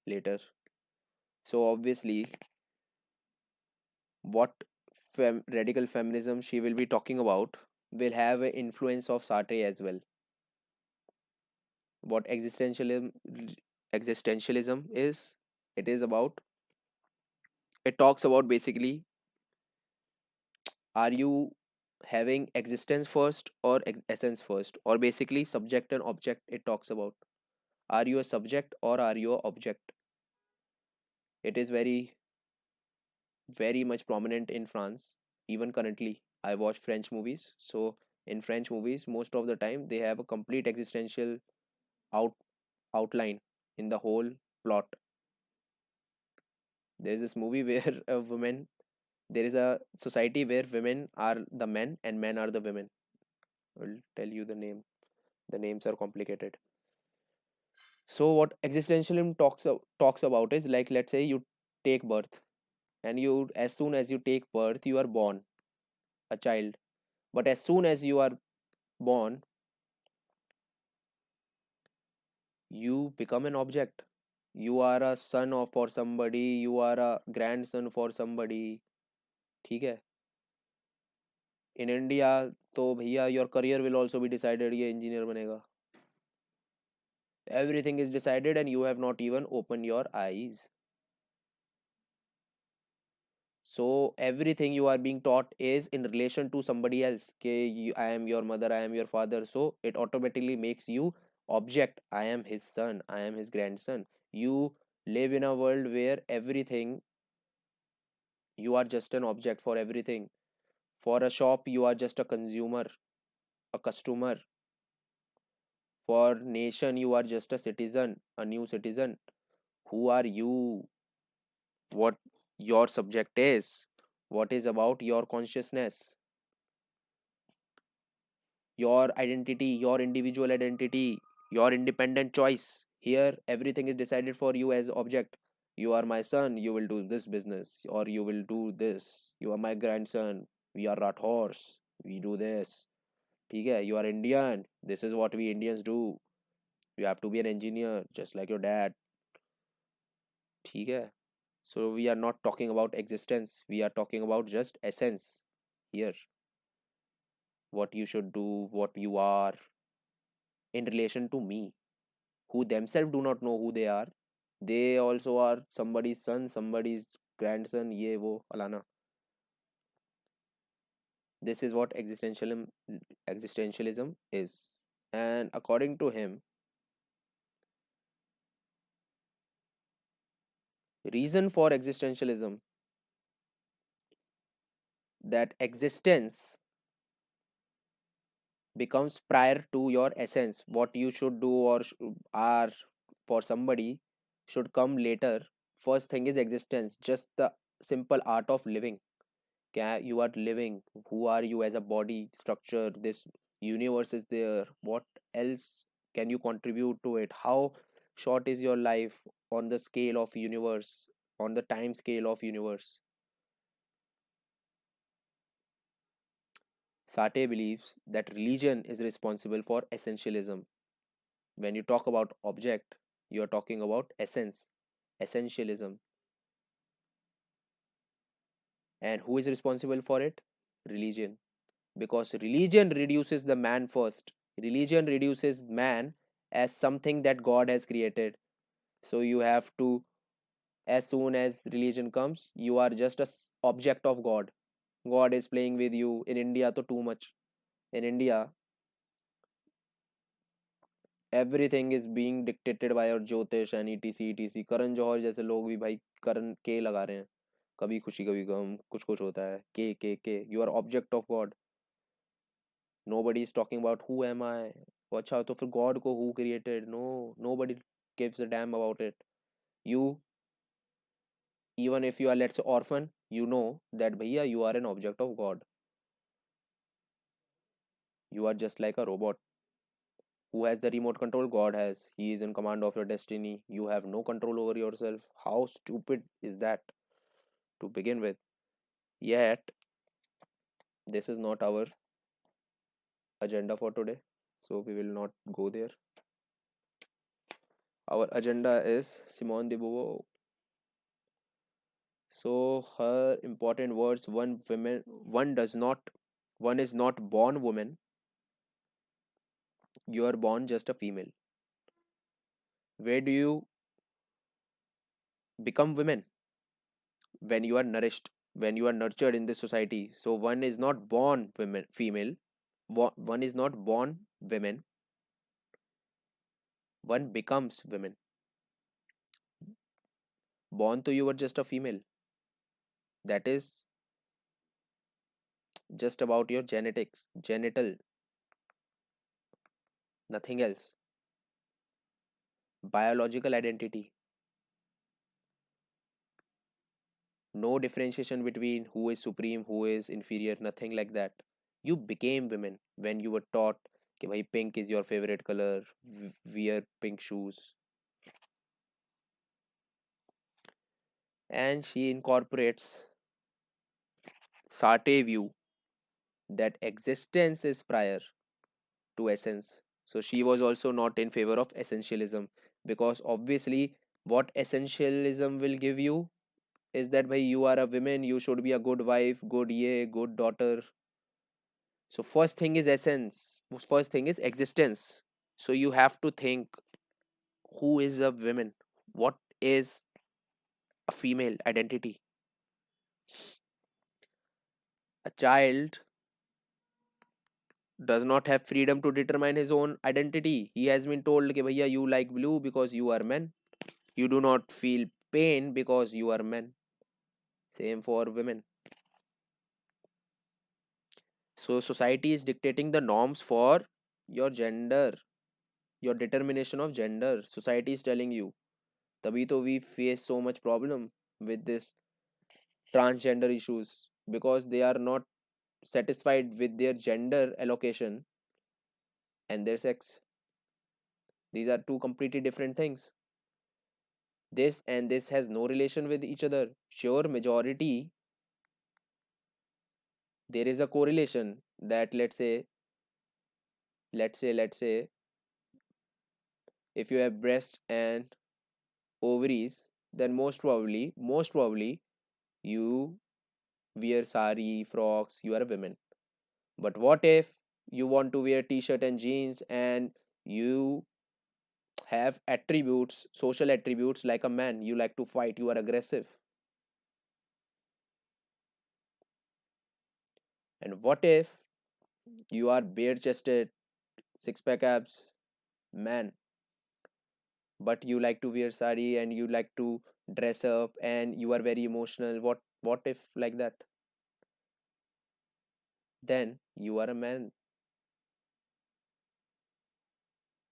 later. So obviously, what radical feminism she will be talking about will have an influence of Sartre as well. What existentialism is, it is about, it talks about basically, are you having existence first or essence first, or basically subject and object. It talks about, are you a subject or are you a object. It is very much prominent in France. Even currently, I watch French movies. So in French movies, most of the time they have a complete existential out outline in the whole plot. There is this movie where a woman, there is a society where women are the men and men are the women. I'll tell you the name. The names are complicated. So what existentialism talks about is like, let's say you take birth, and you, as soon as you take birth, you are born a child. But as soon as you are born, you become an object. You are a son of for somebody, you are a grandson for somebody. ठीक है. In India, तो भैया, your career will also be decided, ये engineer बनेगा. Everything is decided and you have not even opened your eyes. So everything you are being taught is in relation to somebody else. I am your mother, I am your father. So it automatically makes you object. I am his son, I am his grandson. You live in a world where everything, you are just an object for everything. For a shop, you are just a consumer, a customer. For nation, you are just a citizen, a new citizen. Who are you? What your subject is? What is about your consciousness? Your identity, your individual identity, your independent choice. Here, everything is decided for you as object. You are my son, you will do this business, or you will do this. You are my grandson, we are rat horse, we do this. Okay, you are Indian, this is what we Indians do. You have to be an engineer, just like your dad. Okay. So we are not talking about existence, we are talking about just essence here. What you should do, what you are in relation to me, who themselves do not know who they are. They also are somebody's son, somebody's grandson, ye wo alana. This is what existentialism is. And according to him, reason for existentialism, that existence becomes prior to your essence. What you should do or are for somebody should come later. First thing is existence, just the simple art of living. You are living, who are you as a body structure, this universe is there, what else can you contribute to it, how short is your life on the scale of universe, on the time scale of universe. Sate believes that religion is responsible for essentialism. When you talk about object, you are talking about essence, essentialism. And who is responsible for it? Religion. Because religion reduces the man first. Religion reduces man as something that God has created. So you have to, as soon as religion comes, you are just a object of God. God is playing with you. In India, to too much. In India, everything is being dictated by your Jyotish and etc etc. Karan Johar जैसे लोग भी भाई करण के लगा रहे हैं. कभी खुशी कभी गम, कुछ कुछ होता है, के you are object of God. Nobody is talking about who am I. वो अच्छा तो फिर गॉड को who created? No, nobody gives a damn about it. You, even if you are, let's say, orphan, you know that bhaiya you are an object of God. You are just like a robot. Who has the remote control? God has. He is in command of your destiny. You have no control over yourself. How stupid is that to begin with? Yet this is not our agenda for today, so we will not go there. Our agenda is Simone de Beauvoir. So her important words: one does not, one is not born woman. You are born just a female. Where do you become women? When you are nourished, when you are nurtured in this society. So one is not born women, female. One is not born women. One becomes women. Born to you were just a female. That is just about your genetics, genital, nothing else. Biological identity. No differentiation between who is supreme, who is inferior, nothing like that. You became women when you were taught कि भाई pink is your favorite color, wear pink shoes. And she incorporates Sartre view that existence is prior to essence. So she was also not in favor of essentialism, because obviously what essentialism will give you is that bhai you are a woman, you should be a good wife, good ye, good daughter. So first thing is essence. First thing is existence. So you have to think, who is a woman? What is a female identity? A child does not have freedom to determine his own identity. He has been told कि भैया you like blue because you are men. You do not feel pain because you are men. Same for women. So society is dictating the norms for your gender, your determination of gender. Society is telling you. तभी तो we face so much problem with this transgender issues, because they are not satisfied with their gender allocation and their sex. These are two completely different things. This and this has no relation with each other. Sure, majority, there is a correlation that let's say if you have breast and ovaries, then most probably you wear sari, frocks, you are a woman. But what if you want to wear t-shirt and jeans and you have attributes, social attributes like a man, you like to fight, you are aggressive. And what if you are bare chested, six pack abs, man, but you like to wear sari and you like to dress up and you are very emotional? What if like that? Then you are a man.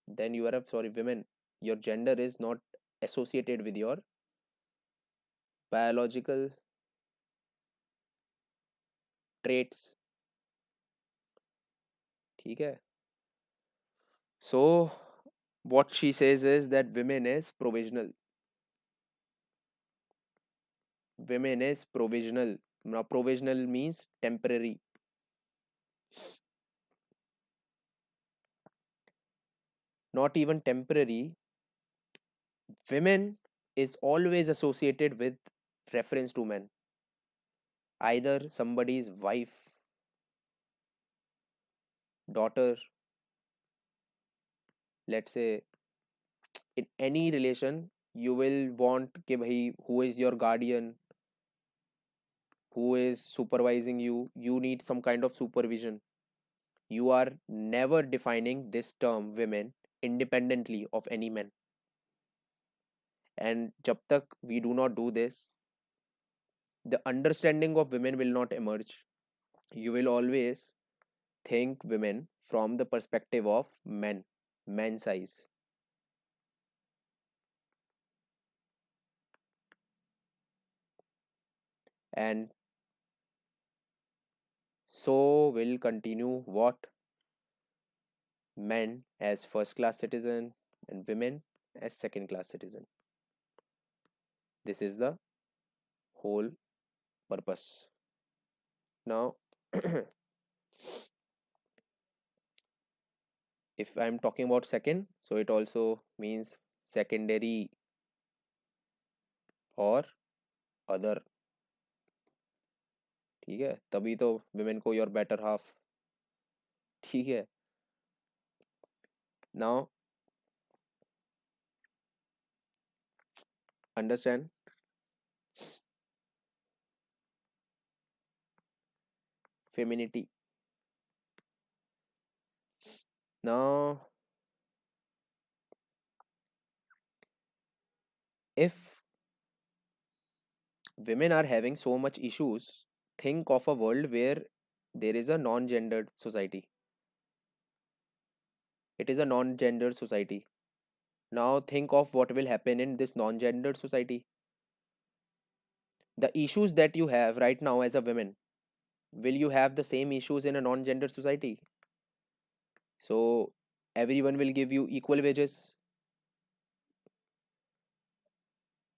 Then you are a, sorry, women. Your gender is not associated with your biological traits. ठीक है? So what she says is that women is provisional. Women is provisional. Now provisional means temporary. Not even temporary. Women is always associated with reference to men. Either somebody's wife, daughter, let's say, in any relation, you will want कि भाई who is your guardian, who is supervising you. You need some kind of supervision. You are never defining this term women independently of any man. And जब तक we do not do this, the understanding of women will not emerge. You will always think women from the perspective of men, men size. And so will continue what? Men as first class citizen and women as second class citizen. This is the whole purpose. Now, if I'm talking about second, so it also means secondary और other. ठीक है, तभी तो women को your better half. ठीक है. Now understand femininity. Now if women are having so much issues, think of a world where there is a non-gendered society. It is a non-gendered society. Now think of what will happen in this non-gendered society. The issues that you have right now as a woman, will you have the same issues in a non-gendered society? So everyone will give you equal wages.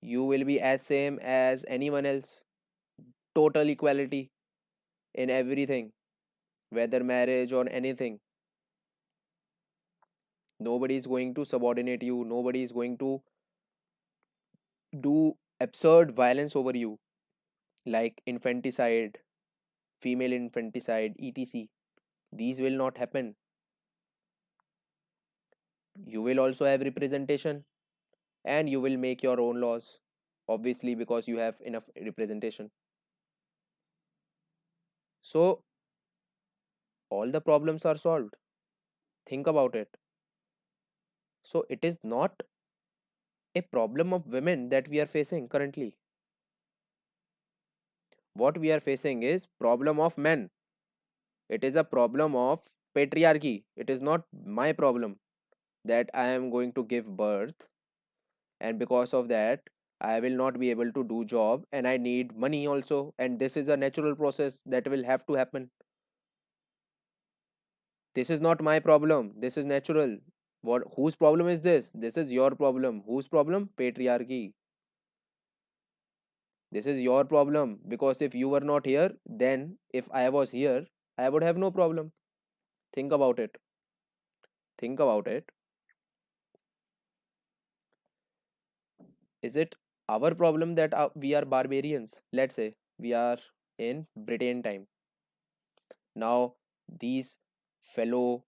You will be as same as anyone else. Total equality in everything, whether marriage or anything. Nobody is going to subordinate you. Nobody is going to do absurd violence over you, like infanticide, female infanticide, etc. These will not happen. You will also have representation and you will make your own laws, obviously, because you have enough representation. So, all the problems are solved. Think about it. So, it is not a problem of women that we are facing currently. What we are facing is problem of men. It is a problem of patriarchy. It is not my problem that I am going to give birth, and because of that I will not be able to do job and I need money also, and this is a natural process that will have to happen. This is not my problem. This is natural. What, whose problem is this? This is your problem. Whose problem? Patriarchy. This is your problem, because if you were not here, then if I was here, I would have no problem. Think about it. Think about it. Is it our problem that we are barbarians? Let's say we are in Britain time. Now these fellow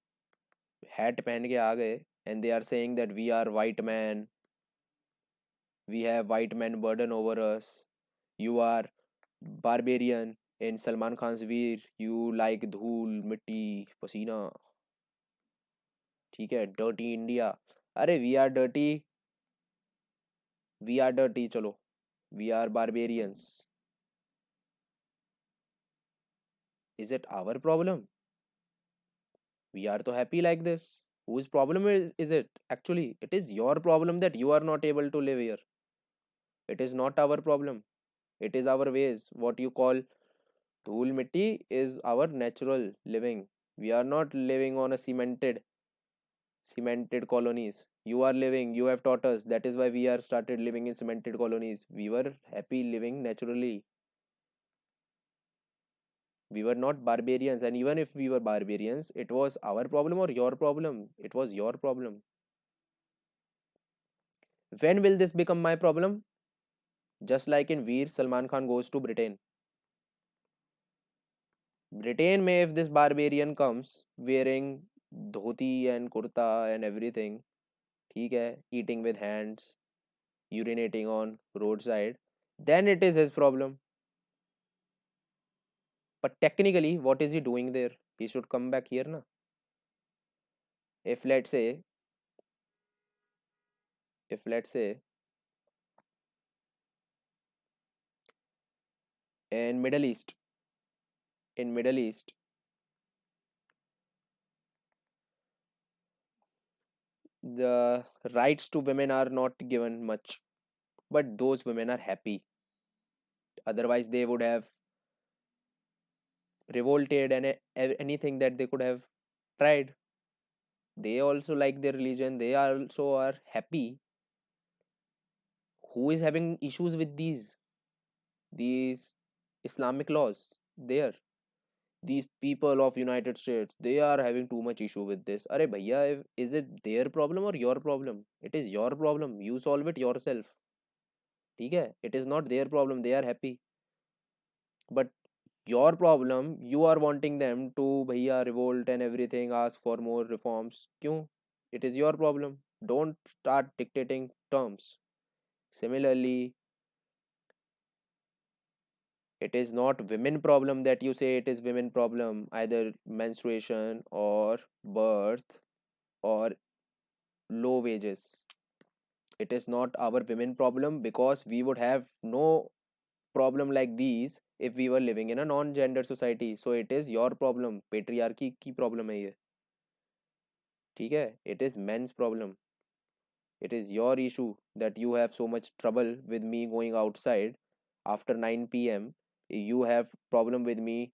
hat पहन के आ गए and they are saying that we are white man, we have white man burden over us. You are barbarian in Salman Khan's Veer. You like धूल मिट्टी पसीना. ठीक है, dirty India. अरे we are dirty. We are dirty. चलो, we are barbarians. Is it our problem? We are so happy like this. Whose problem is it? Actually, it is your problem that you are not able to live here. It is not our problem. It is our ways. What you call धूल मिट्टी is our natural living. We are not living on a cemented colonies. You are living, you have taught us. That is why we are started living in cemented colonies. We were happy living naturally. We were not barbarians, and even if we were barbarians, it was our problem or your problem? It was your problem. When will this become my problem? Just like in Veer, Salman Khan goes to Britain. Britain may, if this barbarian comes wearing dhoti and kurta and everything, ठीक है, eating with hands, urinating on roadside, then it is his problem. But technically, what is he doing there? He should come back here, na? If let's say, if let's say In Middle East, the rights to women are not given much, but those women are happy. Otherwise, they would have revolted and anything that they could have tried. They also like their religion. They also are happy. Who is having issues with these Islamic laws? There, these people of United States, they are having too much issue with this. Are bhaiya, is it their problem or your problem? It is your problem. You solve it yourself. ठीक है? It is not their problem. They are happy. But your problem, you are wanting them to bhaiya revolt and everything, ask for more reforms. क्यों? It is your problem. Don't start dictating terms. Similarly, it is not women problem that you say it is women problem, either menstruation or birth or low wages. It is not our women problem, because we would have no problem like these if we were living in a non-gender society. So it is your problem. Patriarchy की problem है ये. ठीक है? It is men's problem. It is your issue that you have so much trouble with me going outside after 9 p.m. You have problem with me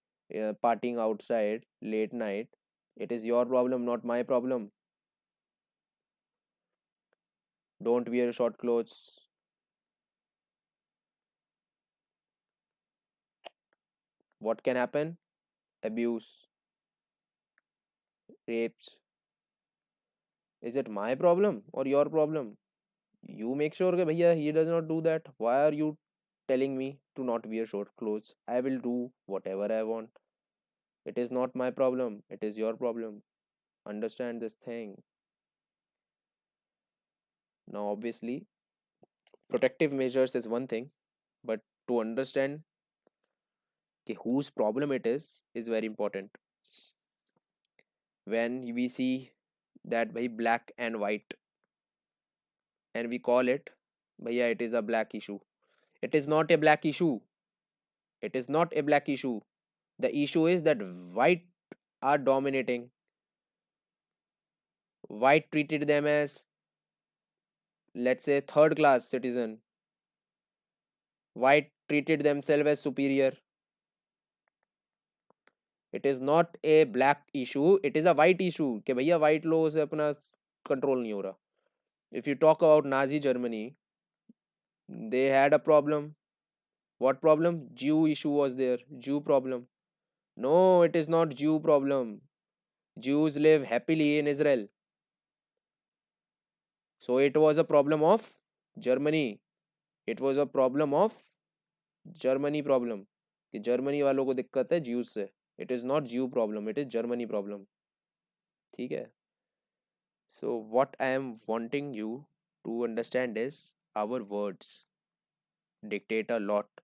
partying outside late night. It is your problem, not my problem. Don't wear short clothes. What can happen? Abuse, rapes. Is it my problem or your problem? You make sure that bhaiya he does not do that. Why are you telling me to not wear short clothes? I will do whatever I want. It is not my problem. It is your problem. Understand this thing. Now, obviously, protective measures is one thing, but to understand whose problem it is very important. When we see that bhai black and white, and we call it bhaiya it is a black issue. It is not a black issue. It is not a black issue. The issue is that white are dominating. White treated them as, let's say, third class citizen. White treated themselves as superior. It is not a black issue, it is a white issue कि भैया white लोगों से अपना control नहीं हो रहा. If you talk about Nazi Germany, they had a problem. What problem? Jew issue was there. Jew problem. No, it is not Jew problem. Jews live happily in Israel. So it was a problem of Germany. It was a problem of Germany problem. कि Germany वालों को दिक्कत है Jews से. It is not ज्यू problem, it is Germany problem. ठीक है? So what I am wanting you to understand is our words dictate a lot.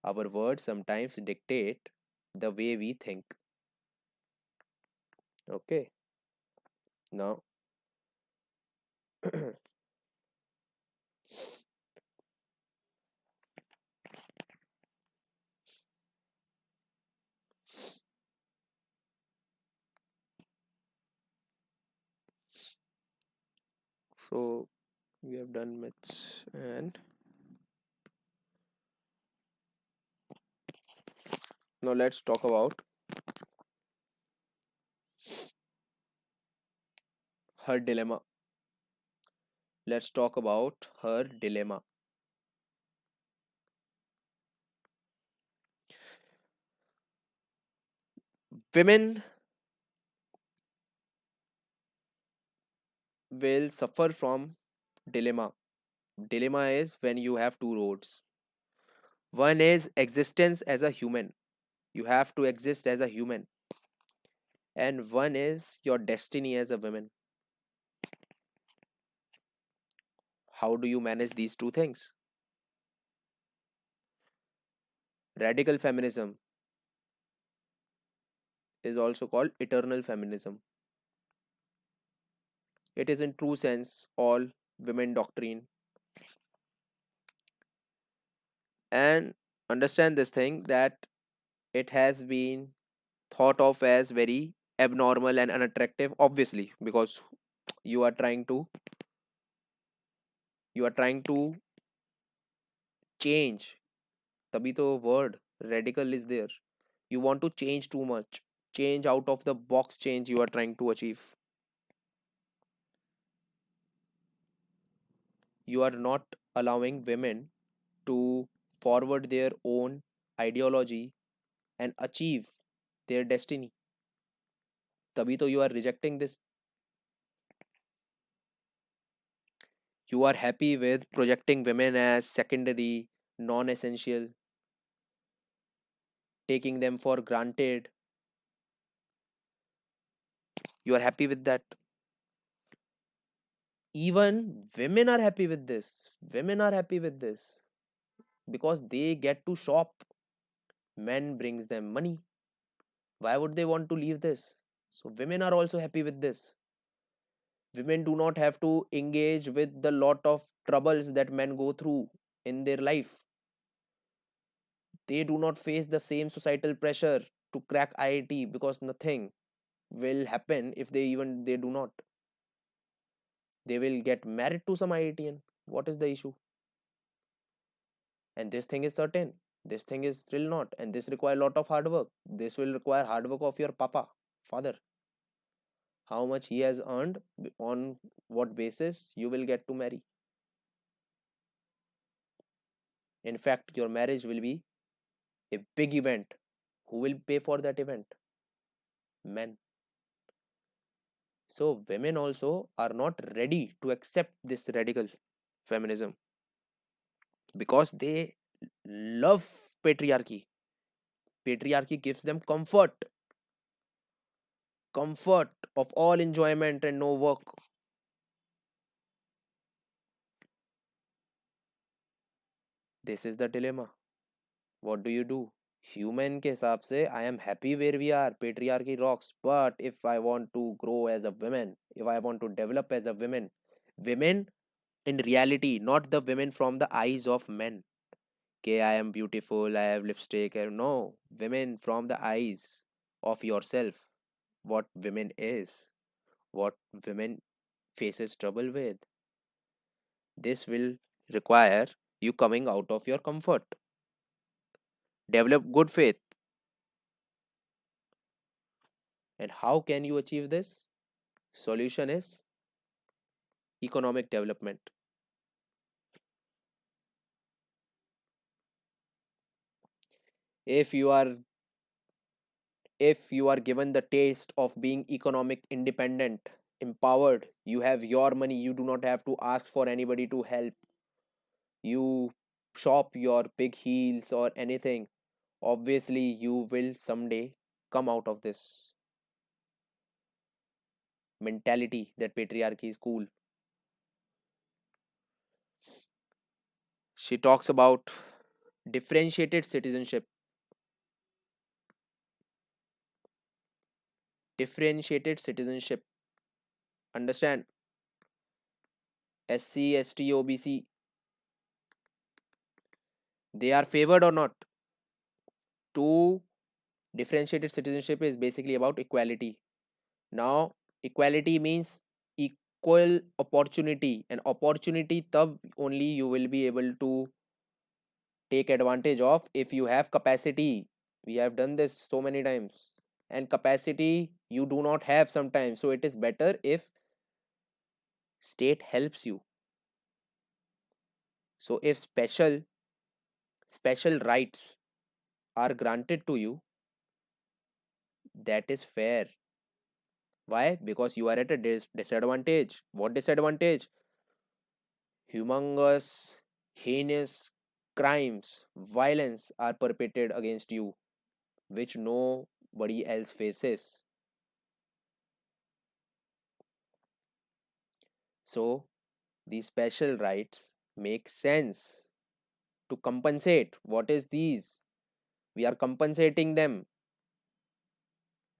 Our words sometimes dictate the way we think. Okay. Now, so we have done myths, and now let's talk about her dilemma. Let's talk about her dilemma. Women will suffer from dilemma. Dilemma is when you have two roads. One is existence as a human. You have to exist as a human. And one is your destiny as a woman. How do you manage these two things? Radical feminism is also called eternal feminism. It is in true sense all women doctrine. And understand this thing, that it has been thought of as very abnormal and unattractive, obviously, because you are trying to you are trying to change. तभी तो word radical is there. You want to change too much, change out of the box, change you are trying to achieve. You are not allowing women to forward their own ideology and achieve their destiny. तभी तो you are rejecting this. You are happy with projecting women as secondary, non essential, taking them for granted. You are happy with that. Even women are happy with this. Women are happy with this because they get to shop. Men brings them money. Why would they want to leave this? So women are also happy with this. Women do not have to engage with the lot of troubles that men go through in their life. They do not face the same societal pressure to crack IIT, because nothing will happen if they do not. They will get married to some IITian. What is the issue? And this thing is certain. This thing is still not, and this require a lot of hard work. This will require hard work of your papa, father. How much he has earned, on what basis you will get to marry. In fact, your marriage will be a big event. Who will pay for that event? Men. So women also are not ready to accept this radical feminism because they love patriarchy. Patriarchy gives them comfort of all enjoyment and no work. This is the dilemma. What do you do? Human के हिसाब से I am happy where we are, patriarchy rocks, but if I want to grow as a woman, if I want to develop as a women in reality, not the women from the eyes of men. Okay, I am beautiful, I have lipstick, no, women from the eyes of yourself. What women is, what women faces trouble with. This will require you coming out of your comfort, develop good faith. And how can you achieve this? Solution is economic development. If you are if you are given the taste of being economic independent, empowered, you have your money, you do not have to ask for anybody to help you shop your big heels or anything, obviously you will someday come out of this mentality that patriarchy is cool. She talks about differentiated citizenship. Differentiated citizenship. Understand? SC, ST, OBC, they are favored or not? To differentiated citizenship is basically about equality. Now, equality means equal opportunity, and opportunity tab only you will be able to take advantage of if you have capacity. We have done this so many times, and capacity you do not have sometimes, so it is better if state helps you. So if special rights are granted to you, that is fair. Why? Because you are at a disadvantage. What disadvantage? Humongous, heinous crimes, violence are perpetrated against you, which nobody else faces. So these special rights make sense to compensate. What is these? We are compensating them.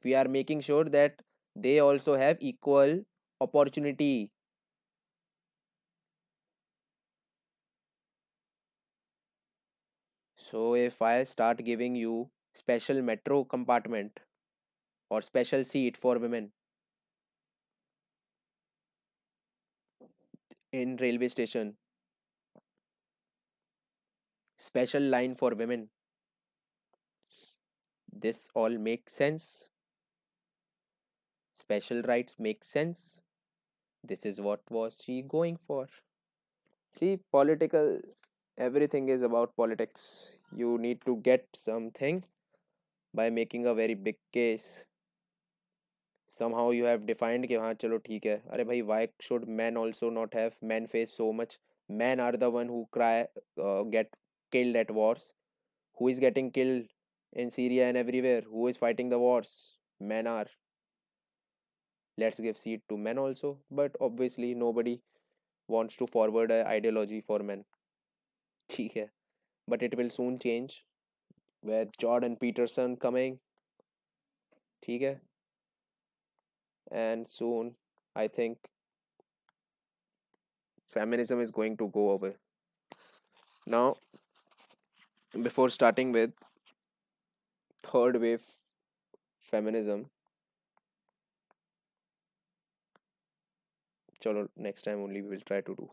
We are making sure that they also have equal opportunity. So if I start giving you special metro compartment or special seat for women in railway station, special line for women, this all makes sense. Special rights make sense. This is what was she going for. See, political, everything is about politics. You need to get something by making a very big case. Somehow you have defined कि हाँ चलो ठीक है. अरे भाई, why should men also not have? Men face so much. Men are the one who get killed at wars. Who is getting killed in Syria and everywhere? Who is fighting the wars? Men are. Let's give seat to men also. But obviously nobody wants to forward a ideology for men. ठीक है. But it will soon change with Jordan Peterson coming. ठीक है. And soon I think feminism is going to go away. Now, before starting with third wave feminism, chalo, next time only we will try to do.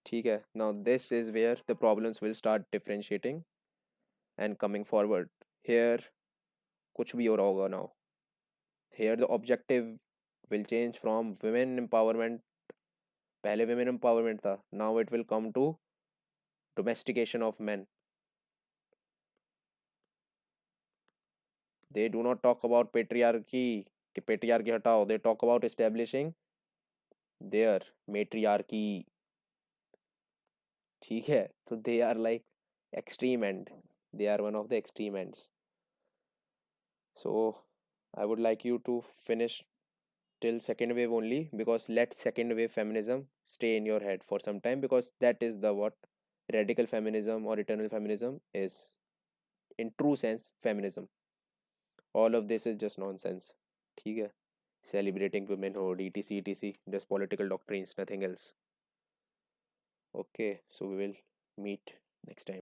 ठीक है. Now this is where the problems will start differentiating and coming forward. Here कुछ भी हो रहा होगा now. Here the objective will change from women empowerment. पहले women empowerment था. Now it will come to domestication of men. They do not talk about patriarchy कि patriarchy हटाओ. They talk about establishing their matriarchy. ठीक है. So they are like extreme end. They are one of the extreme ends. So I would like you to finish till second wave only, because let second wave feminism stay in your head for some time, because that is the what radical feminism or eternal feminism is in true sense feminism. All of this is just nonsense. ठीक है. Celebrating womenhood, etc, just political doctrines, nothing else. Okay, so we will meet next time.